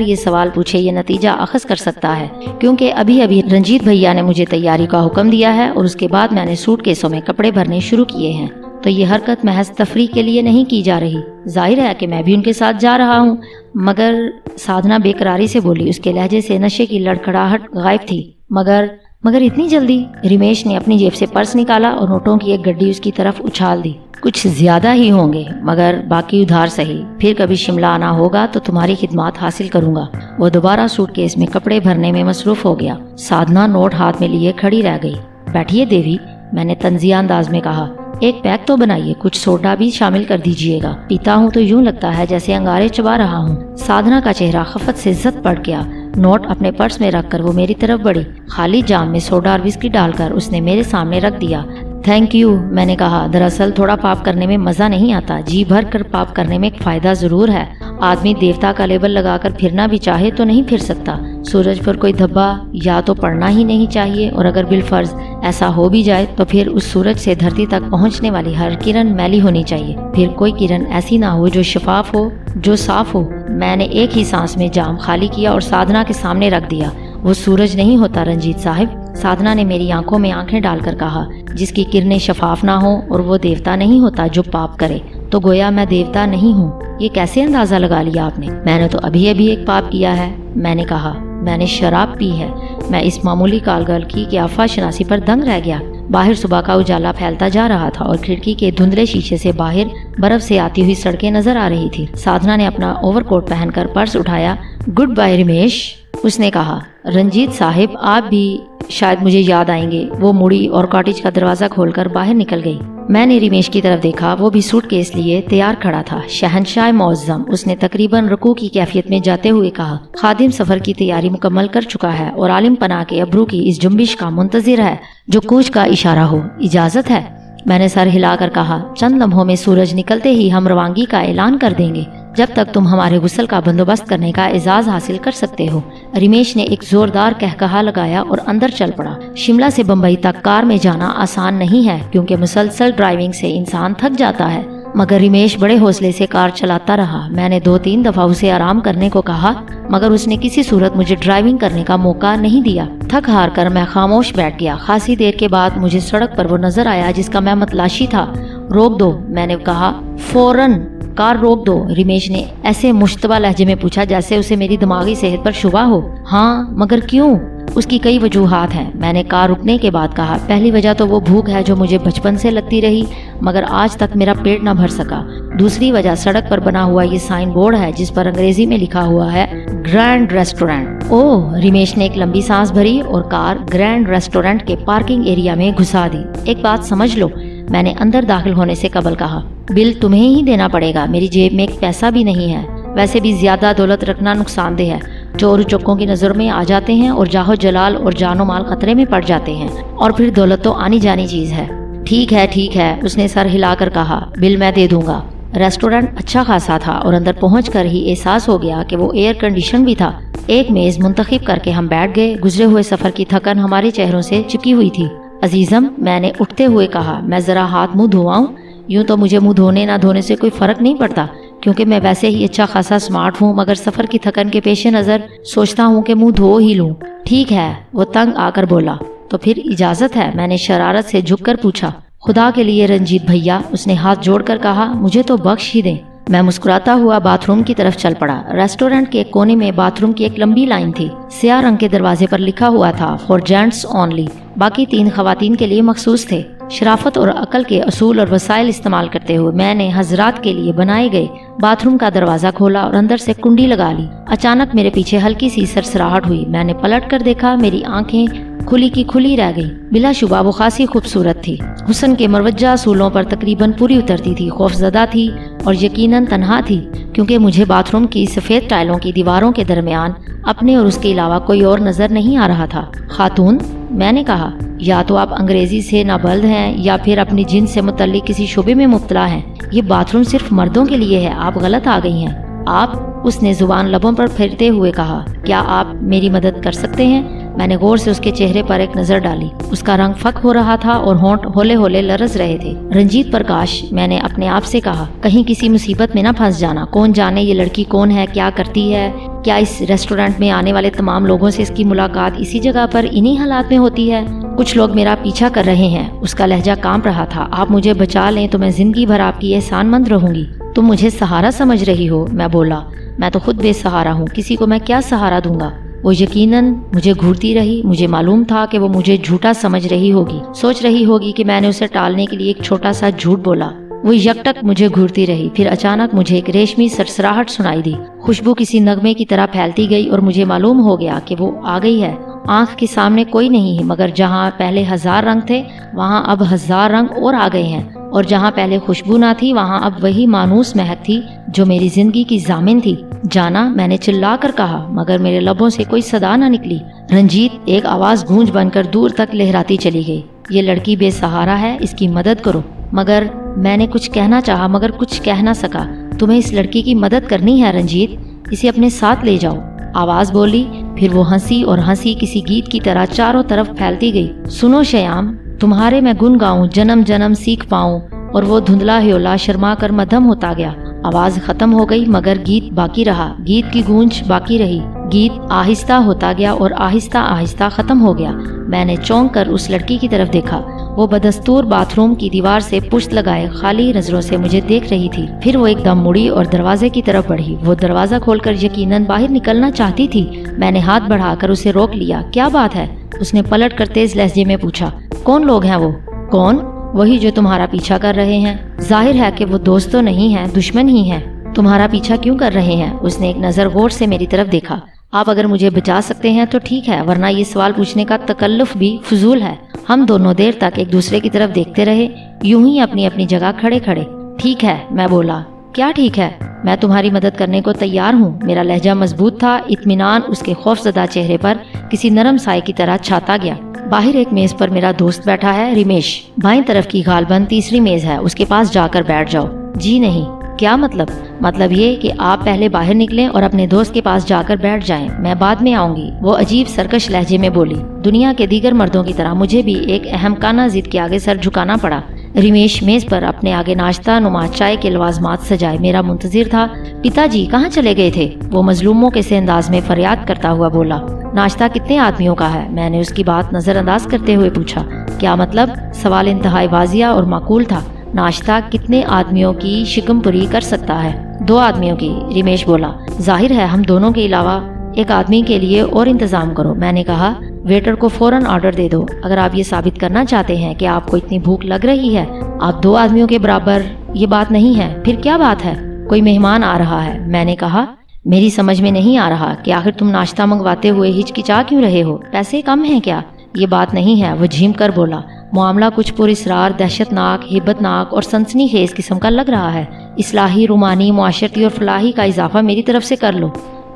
[SPEAKER 2] یہ سوال پوچھے یہ نتیجہ اخذ کر سکتا ہے، کیونکہ ابھی رنجیت بھیا نے مجھے تیاری کا حکم دیا ہے اور اس کے بعد میں نے سوٹ کیسوں میں کپڑے بھرنے شروع کیے ہیں، تو یہ حرکت محض تفریح کے لیے نہیں کی جا رہی۔ ظاہر ہے کہ میں بھی ان کے ساتھ جا رہا ہوں، مگر سادھنا بے قراری سے بولی، اس کے لہجے سے نشے کی لڑکھڑاہٹ غائب تھی۔ مگر اتنی جلدی؟ رمیش نے اپنی جیب سے پرس نکالا اور نوٹوں کی ایک گڈی اس کی طرف اچھال دی۔ کچھ زیادہ ہی ہوں گے، مگر باقی ادھار سہی، پھر کبھی شملہ آنا ہوگا تو تمہاری خدمات حاصل کروں گا۔ وہ دوبارہ سوٹ کیس میں کپڑے بھرنے میں مصروف ہو گیا۔ سادھنا نوٹ ہاتھ میں لیے کھڑی رہ گئی۔ بیٹھیے دیوی، میں نے طنزیہ انداز میں کہا۔ ایک پیک تو بنائیے، کچھ سوڈا بھی شامل کر دیجیے گا، پیتا ہوں تو یوں لگتا ہے جیسے انگارے چبا رہا ہوں۔ سادھنا کا چہرہ خفت سے زد پڑ گیا۔ نوٹ اپنے پرس میں رکھ کر وہ میری طرف بڑھی۔ خالی جام میں سوڈا اور وسکی ڈال کر اس نے میرے سامنے رکھ دیا۔ تھینک یو، میں نے کہا۔ دراصل تھوڑا پاپ کرنے میں مزہ نہیں آتا، جی بھر کر پاپ کرنے میں ایک فائدہ ضرور ہے۔ آدمی دیوتا کا لیبل لگا کر پھرنا بھی چاہے تو نہیں پھر سکتا۔ سورج پر کوئی دھبا یا تو پڑنا ہی نہیں چاہیے، اور اگر بالفرض ایسا ہو بھی جائے تو پھر اس سورج سے دھرتی تک پہنچنے والی ہر کرن میلی ہونی چاہیے، پھر کوئی کرن ایسی نہ ہو جو شفاف ہو، جو صاف ہو۔ میں نے ایک ہی سانس میں جام خالی کیا اور سادھنا کے سامنے رکھ دیا۔ وہ سورج نہیں ہوتا رنجیت صاحب، سادھنا نے میری آنکھوں میں آنکھیں ڈال کر کہا، جس کی کرنیں شفاف نہ ہوں، اور وہ دیوتا نہیں ہوتا جو پاپ کرے۔ تو گویا میں دیوتا نہیں ہوں؟ یہ کیسے اندازہ لگا لیا آپ نے؟ میں نے تو ابھی ایک پاپ کیا ہے، میں نے کہا۔ میں نے شراب پی ہے۔ میں اس معمولی کالگل کی قیافہ شناسی پر دنگ رہ گیا۔ باہر صبح کا اجالا پھیلتا جا رہا تھا اور کھڑکی کے دھندلے شیشے سے باہر برف سے آتی ہوئی سڑکیں نظر آ رہی تھی۔ سادھنا نے اپنا اوور کوٹ پہن کر پرس اٹھایا۔ گڈ بائے رمیش، اس نے کہا۔ رنجیت صاحب، آپ بھی شاید مجھے یاد آئیں گے۔ وہ مڑی اور کاٹیج کا دروازہ کھول کر باہر نکل گئی۔ میں نے رمیش کی طرف دیکھا، وہ بھی سوٹ کیس لیے تیار کھڑا تھا۔ شہنشاہ معظم، اس نے تقریباً رکوع کی کیفیت میں جاتے ہوئے کہا۔ خادم سفر کی تیاری مکمل کر چکا ہے اور عالم پناہ کے ابرو کی اس جنبش کا منتظر ہے جو کوچ کا اشارہ ہو۔ اجازت ہے؟ میں نے سر ہلا کر کہا۔ چند لمحوں میں سورج نکلتے ہی ہم روانگی کا اعلان کر دیں گے، جب تک تم ہمارے غسل کا بندوبست کرنے کا اعزاز حاصل کر سکتے ہو۔ رمیش نے ایک زوردار کہکہا لگایا اور اندر چل پڑا۔ شملہ سے بمبئی تک کار میں جانا آسان نہیں ہے، کیونکہ مسلسل ڈرائیونگ سے انسان تھک جاتا ہے، مگر رمیش بڑے حوصلے سے کار چلاتا رہا۔ میں نے 2-3 دفعہ اسے آرام کرنے کو کہا، مگر اس نے کسی صورت مجھے ڈرائیونگ کرنے کا موقع نہیں دیا۔ تھک ہار کر میں خاموش بیٹھ گیا۔ خاصی دیر کے بعد مجھے سڑک پر وہ نظر آیا جس کا میں متلاشی تھا۔ روک دو، میں نے کہا۔ فوراً کار روک دو، رمیش نے ایسے مشتبہ لہجے میں پوچھا جیسے اسے میری دماغی صحت پر شبہ ہو۔ ہاں، مگر کیوں؟ اس کی کئی وجوہات ہیں، میں نے کار رکنے کے بعد کہا۔ پہلی وجہ تو وہ بھوک ہے جو مجھے بچپن سے لگتی رہی، مگر آج تک میرا پیٹ نہ بھر سکا۔ دوسری وجہ سڑک پر بنا ہوا یہ سائن بورڈ ہے جس پر انگریزی میں لکھا ہوا ہے گرینڈ ریسٹورینٹ۔ اوہ، رمیش نے ایک لمبی سانس بھری اور کار گرینڈ ریسٹورینٹ کے پارکنگ ایریا میں گھسا دی۔ ایک بات سمجھ لو، میں نے اندر داخل ہونے سے قبل کہا، بل تمہیں ہی دینا پڑے گا، میری جیب میں ایک پیسہ بھی نہیں ہے۔ ویسے بھی زیادہ دولت رکھنا نقصان دہ ہے، چور چکوں کی نظر میں آ جاتے ہیں اور جاہو جلال اور جان و مال خطرے میں پڑ جاتے ہیں، اور پھر دولت تو آنی جانی چیز ہے۔ ٹھیک ہے، اس نے سر ہلا کر کہا، بل میں دے دوں گا۔ ریسٹورینٹ اچھا خاصا تھا اور اندر پہنچ کر ہی احساس ہو گیا کہ وہ ایئر کنڈیشن بھی تھا۔ ایک میز منتخب کر کے ہم بیٹھ گئے۔ گزرے ہوئے سفر کی تھکن ہمارے چہروں سے چپکی ہوئی تھی۔ عزیزم، میں نے اٹھتے ہوئے کہا، میں ذرا ہاتھ منہ دھواؤں؟ یوں تو مجھے منہ دھونے نہ دھونے سے کوئی فرق نہیں پڑتا، کیونکہ میں ویسے ہی اچھا خاصا سمارٹ ہوں، مگر سفر کی تھکن کے پیش نظر سوچتا ہوں کہ منہ دھو ہی لوں۔ ٹھیک ہے، وہ تنگ آ کر بولا۔ تو پھر اجازت ہے؟ میں نے شرارت سے جھک کر پوچھا۔ خدا کے لیے رنجیت بھیا، اس نے ہاتھ جوڑ کر کہا، مجھے تو بخش ہی دیں۔ میں مسکراتا ہوا باتھ روم کی طرف چل پڑا۔ ریسٹورینٹ کے ایک کونے میں باتھ روم کی ایک لمبی لائن تھی۔ سیاہ رنگ کے دروازے پر لکھا ہوا تھا فار جینٹس اونلی، باقی 3 خواتین کے لیے مخصوص تھے۔ شرافت اور عقل کے اصول اور وسائل استعمال کرتے ہوئے میں نے حضرات کے لیے بنائے گئے باتھ روم کا دروازہ کھولا اور اندر سے کنڈی لگا لی۔ اچانک میرے پیچھے ہلکی سی سرسراہٹ ہوئی۔ میں نے پلٹ کر دیکھا، میری آنکھیں کھلی کی کھلی رہ گئی۔ بلا شبہ وہ خاصی خوبصورت تھی، حسن کے مروجہ اصولوں پر تقریباً پوری اترتی تھی، خوفزدہ تھی اور یقیناً تنہا تھی، کیونکہ مجھے باتھ روم کی سفید ٹائلوں کی دیواروں کے درمیان اپنے اور اس کے علاوہ کوئی اور نظر نہیں آ رہا تھا۔ خاتون، میں نے کہا، یا تو آپ انگریزی سے نابلد ہیں یا پھر اپنی جنس سے متعلق کسی شعبے میں مبتلا ہیں۔ یہ باتھ روم صرف مردوں کے لیے ہے، آپ غلط آ گئی ہیں۔ آپ، اس نے زبان لبوں پر پھیرتے ہوئے کہا، کیا آپ میری مدد کر سکتے ہیں؟ میں نے غور سے اس کے چہرے پر ایک نظر ڈالی۔ اس کا رنگ فک ہو رہا تھا اور ہونٹ ہولے ہولے لرز رہے تھے۔ رنجیت پرکاش، میں نے اپنے آپ سے کہا، کہیں کسی مصیبت میں نہ پھنس جانا۔ کون جانے یہ لڑکی کون ہے، کیا کرتی ہے؟ کیا اس ریسٹورینٹ میں آنے والے تمام لوگوں سے اس کی ملاقات اسی جگہ پر انہی حالات میں ہوتی ہے؟ کچھ لوگ میرا پیچھا کر رہے ہیں۔ اس کا لہجہ کانپ رہا تھا۔ آپ مجھے بچا لیں تو میں زندگی بھر آپ کی احسان مند رہوں گی۔ تم مجھے سہارا سمجھ رہی ہو؟ میں بولا، میں تو خود بے سہارا ہوں، کسی کو میں کیا سہارا دوں گا؟ وہ یقیناً مجھے گھورتی رہی۔ مجھے معلوم تھا کہ وہ مجھے جھوٹا سمجھ رہی ہوگی، سوچ رہی ہوگی کہ میں نے اسے ٹالنے کے لیے ایک چھوٹا سا جھوٹ بولا۔ وہ یکٹک مجھے گھورتی رہی، پھر اچانک مجھے ایک ریشمی سرسراہٹ سنائی دی۔ خوشبو کسی نغمے کی طرح پھیلتی گئی اور مجھے معلوم ہو گیا کہ وہ آ گئی ہے۔ آنکھ کے سامنے کوئی نہیں ہے، مگر جہاں پہلے 1000 رنگ تھے وہاں اب 1000 رنگ اور آ گئے ہیں، اور جہاں پہلے خوشبو نہ تھی وہاں اب وہی مانوس مہک تھی جو میری زندگی کی ضامن تھی۔ جانا، میں نے چلا کر کہا، مگر میرے لبوں سے کوئی صدا نہ نکلی۔ رنجیت، ایک آواز گونج بن کر دور تک لہراتی چلی گئی، یہ لڑکی بے سہارا ہے، اس کی مدد کرو۔ مگر میں نے کچھ کہنا چاہا مگر کچھ کہہ نہ سکا۔ تمہیں اس لڑکی کی مدد کرنی ہے رنجیت، اسے اپنے ساتھ لے جاؤ، آواز بولی۔ پھر وہ ہنسی اور ہنسی کسی گیت کی طرح چاروں طرف پھیلتی گئی۔ سنو شیام، تمہارے میں گن گاؤں، جنم جنم سیکھ پاؤں، اور وہ دھندلا ہیولا شرما کر مدھم ہوتا گیا۔ آواز ختم ہو گئی مگر گیت باقی رہا، گیت کی گونج باقی رہی۔ گیت آہستہ ہوتا گیا اور آہستہ آہستہ ختم ہو گیا۔ میں نے چونک کر اس لڑکی کی طرف دیکھا۔ وہ بدستور باتھ روم کی دیوار سے پشت لگائے خالی نظروں سے مجھے دیکھ رہی تھی۔ پھر وہ ایک دم مڑی اور دروازے کی طرف بڑھی۔ وہ دروازہ کھول کر یقیناً باہر نکلنا چاہتی تھی۔ میں نے ہاتھ بڑھا کر اسے روک لیا۔ کیا بات ہے؟ اس نے پلٹ کر تیز لہجے میں پوچھا۔ کون لوگ ہیں وہ؟ کون؟ وہی جو تمہارا پیچھا کر رہے ہیں۔ ظاہر ہے کہ وہ دوست تو نہیں ہیں، دشمن ہی ہیں۔ تمہارا پیچھا کیوں کر رہے ہیں؟ اس نے ایک نظر غور سے میری طرف دیکھا۔ آپ اگر مجھے بچا سکتے ہیں تو ٹھیک ہے، ورنہ یہ سوال پوچھنے کا تکلف بھی فضول ہے۔ ہم دونوں دیر تک ایک دوسرے کی طرف دیکھتے رہے، یوں ہی اپنی اپنی جگہ کھڑے کھڑے۔ ٹھیک ہے، میں بولا۔ کیا ٹھیک ہے؟ میں تمہاری مدد کرنے کو تیار ہوں۔ میرا لہجہ مضبوط تھا، اطمینان اس کے خوفزدہ چہرے پر کسی نرم سائے کی طرح چھاتا گیا۔ باہر ایک میز پر میرا دوست بیٹھا ہے، رمیش۔ بائیں طرف کی غالباً تیسری میز ہے، اس کے پاس جا کر بیٹھ جاؤ۔ جی نہیں۔ کیا مطلب؟ مطلب یہ کہ آپ پہلے باہر نکلیں اور اپنے دوست کے پاس جا کر بیٹھ جائیں، میں بعد میں آؤں گی۔ وہ عجیب سرکش لہجے میں بولی۔ دنیا کے دیگر مردوں کی طرح مجھے بھی ایک احمقانہ ضد کے آگے سر جھکانا پڑا۔ رمیش میز پر اپنے آگے ناشتہ نما چائے کے لوازمات سجائے میرا منتظر تھا۔ پتا جی کہاں چلے گئے تھے؟ وہ مظلوموں کے سے انداز میں فریاد کرتا ہوا بولا۔ ناشتہ کتنے آدمیوں کا ہے؟ میں نے اس کی بات نظر انداز کرتے ہوئے پوچھا۔ کیا مطلب؟ سوال انتہائی واضح اور معقول تھا۔ ناشتہ کتنے آدمیوں کی شکم پوری کر سکتا ہے؟ 2 آدمیوں کی، رمیش بولا۔ ظاہر ہے ہم دونوں کے علاوہ ایک آدمی کے لیے اور انتظام کرو۔ میں نے کہا، ویٹر کو فوراً آرڈر دے دو۔ اگر آپ یہ ثابت کرنا چاہتے ہیں کہ آپ کو اتنی بھوک لگ رہی ہے، آپ 2 آدمیوں کے برابر، یہ بات نہیں ہے۔ پھر کیا بات ہے؟ کوئی مہمان آ رہا ہے۔ میں نے کہا، میری سمجھ میں نہیں آ رہا کہ آخر تم ناشتہ منگواتے ہوئے ہچکچا کیوں رہے ہو؟ پیسے کم ہیں کیا؟ یہ بات نہیں ہے، وہ جھیم کر بولا۔ معاملہ کچھ پراسرار، دہشت ناک، ہیبت ناک اور سنسنی خیز قسم کا لگ رہا ہے۔ اصلاحی، رومانی، معاشرتی اور فلاحی کا اضافہ میری طرف سے کر لو۔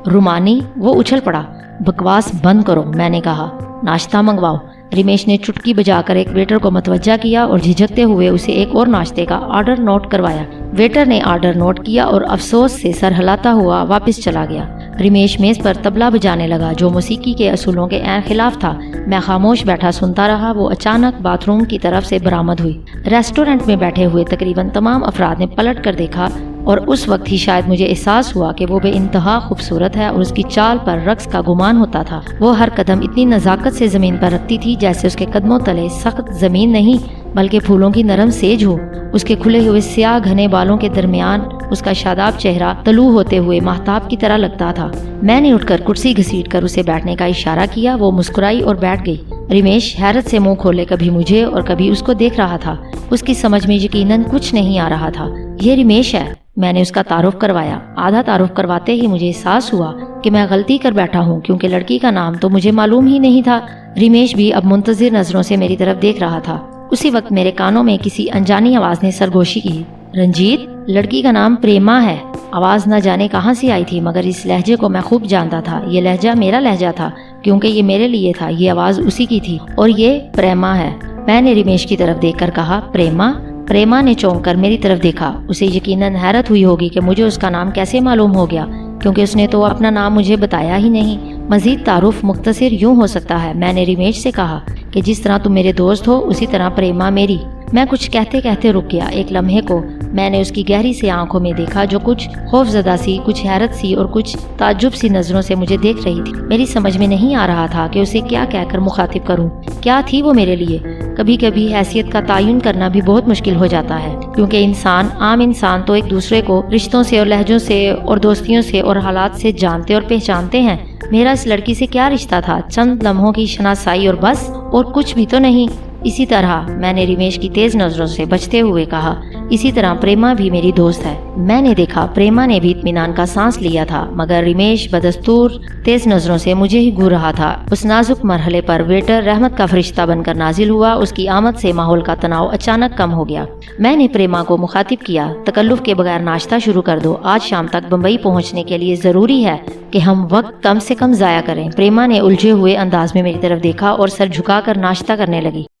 [SPEAKER 2] رومانی؟ وہ اچھل پڑا۔ بکواس بند کرو، میں نے کہا۔ ناشتہ منگواؤ۔ رمیش نے چٹکی بجا کر ایک ویٹر کو متوجہ کیا اور جھجکتے ہوئے اسے ایک اور ناشتے کا آرڈر نوٹ کروایا۔ ویٹر نے آرڈر نوٹ کیا اور افسوس سے سر ہلاتا ہوا واپس چلا گیا۔ رمیش میز پر طبلہ بجانے لگا جو موسیقی کے اصولوں کے عین خلاف تھا۔ میں خاموش بیٹھا سنتا رہا۔ وہ اچانک باتھ روم کی طرف سے برآمد ہوئی۔ ریسٹورنٹ میں بیٹھے ہوئے تقریباً تمام افراد نے پلٹ کر دیکھا اور اس وقت ہی شاید مجھے احساس ہوا کہ وہ بے انتہا خوبصورت ہے اور اس کی چال پر رقص کا گمان ہوتا تھا۔ وہ ہر قدم اتنی نزاکت سے زمین پر رکھتی تھی جیسے اس کے قدموں تلے سخت زمین نہیں بلکہ پھولوں کی نرم سیج ہو۔ اس کے کھلے ہوئے سیاہ گھنے بالوں کے درمیان اس کا شاداب چہرہ طلوع ہوتے ہوئے ماہتاب کی طرح لگتا تھا۔ میں نے اٹھ کر کرسی گھسیٹ کر اسے بیٹھنے کا اشارہ کیا۔ وہ مسکرائی اور بیٹھ گئی۔ رمیش حیرت سے منہ کھولے کبھی مجھے اور کبھی اس کو دیکھ رہا تھا۔ اس کی سمجھ میں یقیناً کچھ نہیں آ رہا تھا۔ یہ رمیش ہے، میں نے اس کا تعارف کروایا۔ آدھا تعارف کرواتے ہی مجھے احساس ہوا کہ میں غلطی کر بیٹھا ہوں، کیونکہ لڑکی کا نام تو مجھے معلوم ہی نہیں تھا۔ رمیش بھی اب منتظر نظروں سے میری طرف دیکھ رہا تھا۔ اسی وقت میرے کانوں میں کسی انجانی آواز نے سرگوشی کی، رنجیت، لڑکی کا نام پریما ہے۔ آواز نہ جانے کہاں سے آئی تھی، مگر اس لہجے کو میں خوب جانتا تھا۔ یہ لہجہ میرا لہجہ تھا، کیونکہ یہ میرے لیے تھا۔ یہ آواز اسی کی تھی، اور یہ پریما ہے۔ میں نے رمیش کی طرف دیکھ کر کہا، پریما؟ پریما نے چونک کر میری طرف دیکھا۔ اسے یقیناً حیرت ہوئی ہوگی کہ مجھے اس کا نام کیسے معلوم ہو گیا، کیونکہ اس نے تو اپنا نام مجھے بتایا ہی نہیں۔ مزید تعارف مختصر یوں ہو سکتا ہے، میں نے رمیش سے کہا کہ جس طرح تم میرے دوست ہو، اسی طرح پریما میری۔ میں کچھ کہتے کہتے رک گیا۔ ایک لمحے کو میں نے اس کی گہری سی آنکھوں میں دیکھا، جو کچھ خوف زدہ سی، کچھ حیرت سی اور کچھ تعجب سی نظروں سے مجھے دیکھ رہی تھی۔ میری سمجھ میں نہیں آ رہا تھا کہ اسے کیا کہہ کر مخاطب کروں۔ کیا تھی وہ میرے لیے؟ کبھی کبھی حیثیت کا تعین کرنا بھی بہت مشکل ہو جاتا ہے، کیونکہ عام انسان تو ایک دوسرے کو رشتوں سے اور لہجوں سے اور دوستیوں سے اور حالات سے جانتے اور پہچانتے ہیں۔ میرا اس لڑکی سے کیا رشتہ تھا؟ چند لمحوں کی شناسائی اور بس، اور کچھ بھی تو نہیں۔ اسی طرح میں نے رمیش کی تیز نظروں سے بچتے ہوئے کہا، اسی طرح پریما بھی میری دوست ہے۔ میں نے دیکھا پریما نے بھی اطمینان کا سانس لیا تھا، مگر رمیش بدستور تیز نظروں سے مجھے ہی گھور رہا تھا۔ اس نازک مرحلے پر ویٹر رحمت کا فرشتہ بن کر نازل ہوا۔ اس کی آمد سے ماحول کا تناؤ اچانک کم ہو گیا۔ میں نے پریما کو مخاطب کیا، تکلف کے بغیر ناشتہ شروع کر دو۔ آج شام تک بمبئی پہنچنے کے لیے ضروری ہے کہ ہم وقت کم سے کم ضائع کریں۔ پریما نے الجھے ہوئے انداز میں میری طرف دیکھا اور سر جھکا کر ناشتہ کرنے لگی۔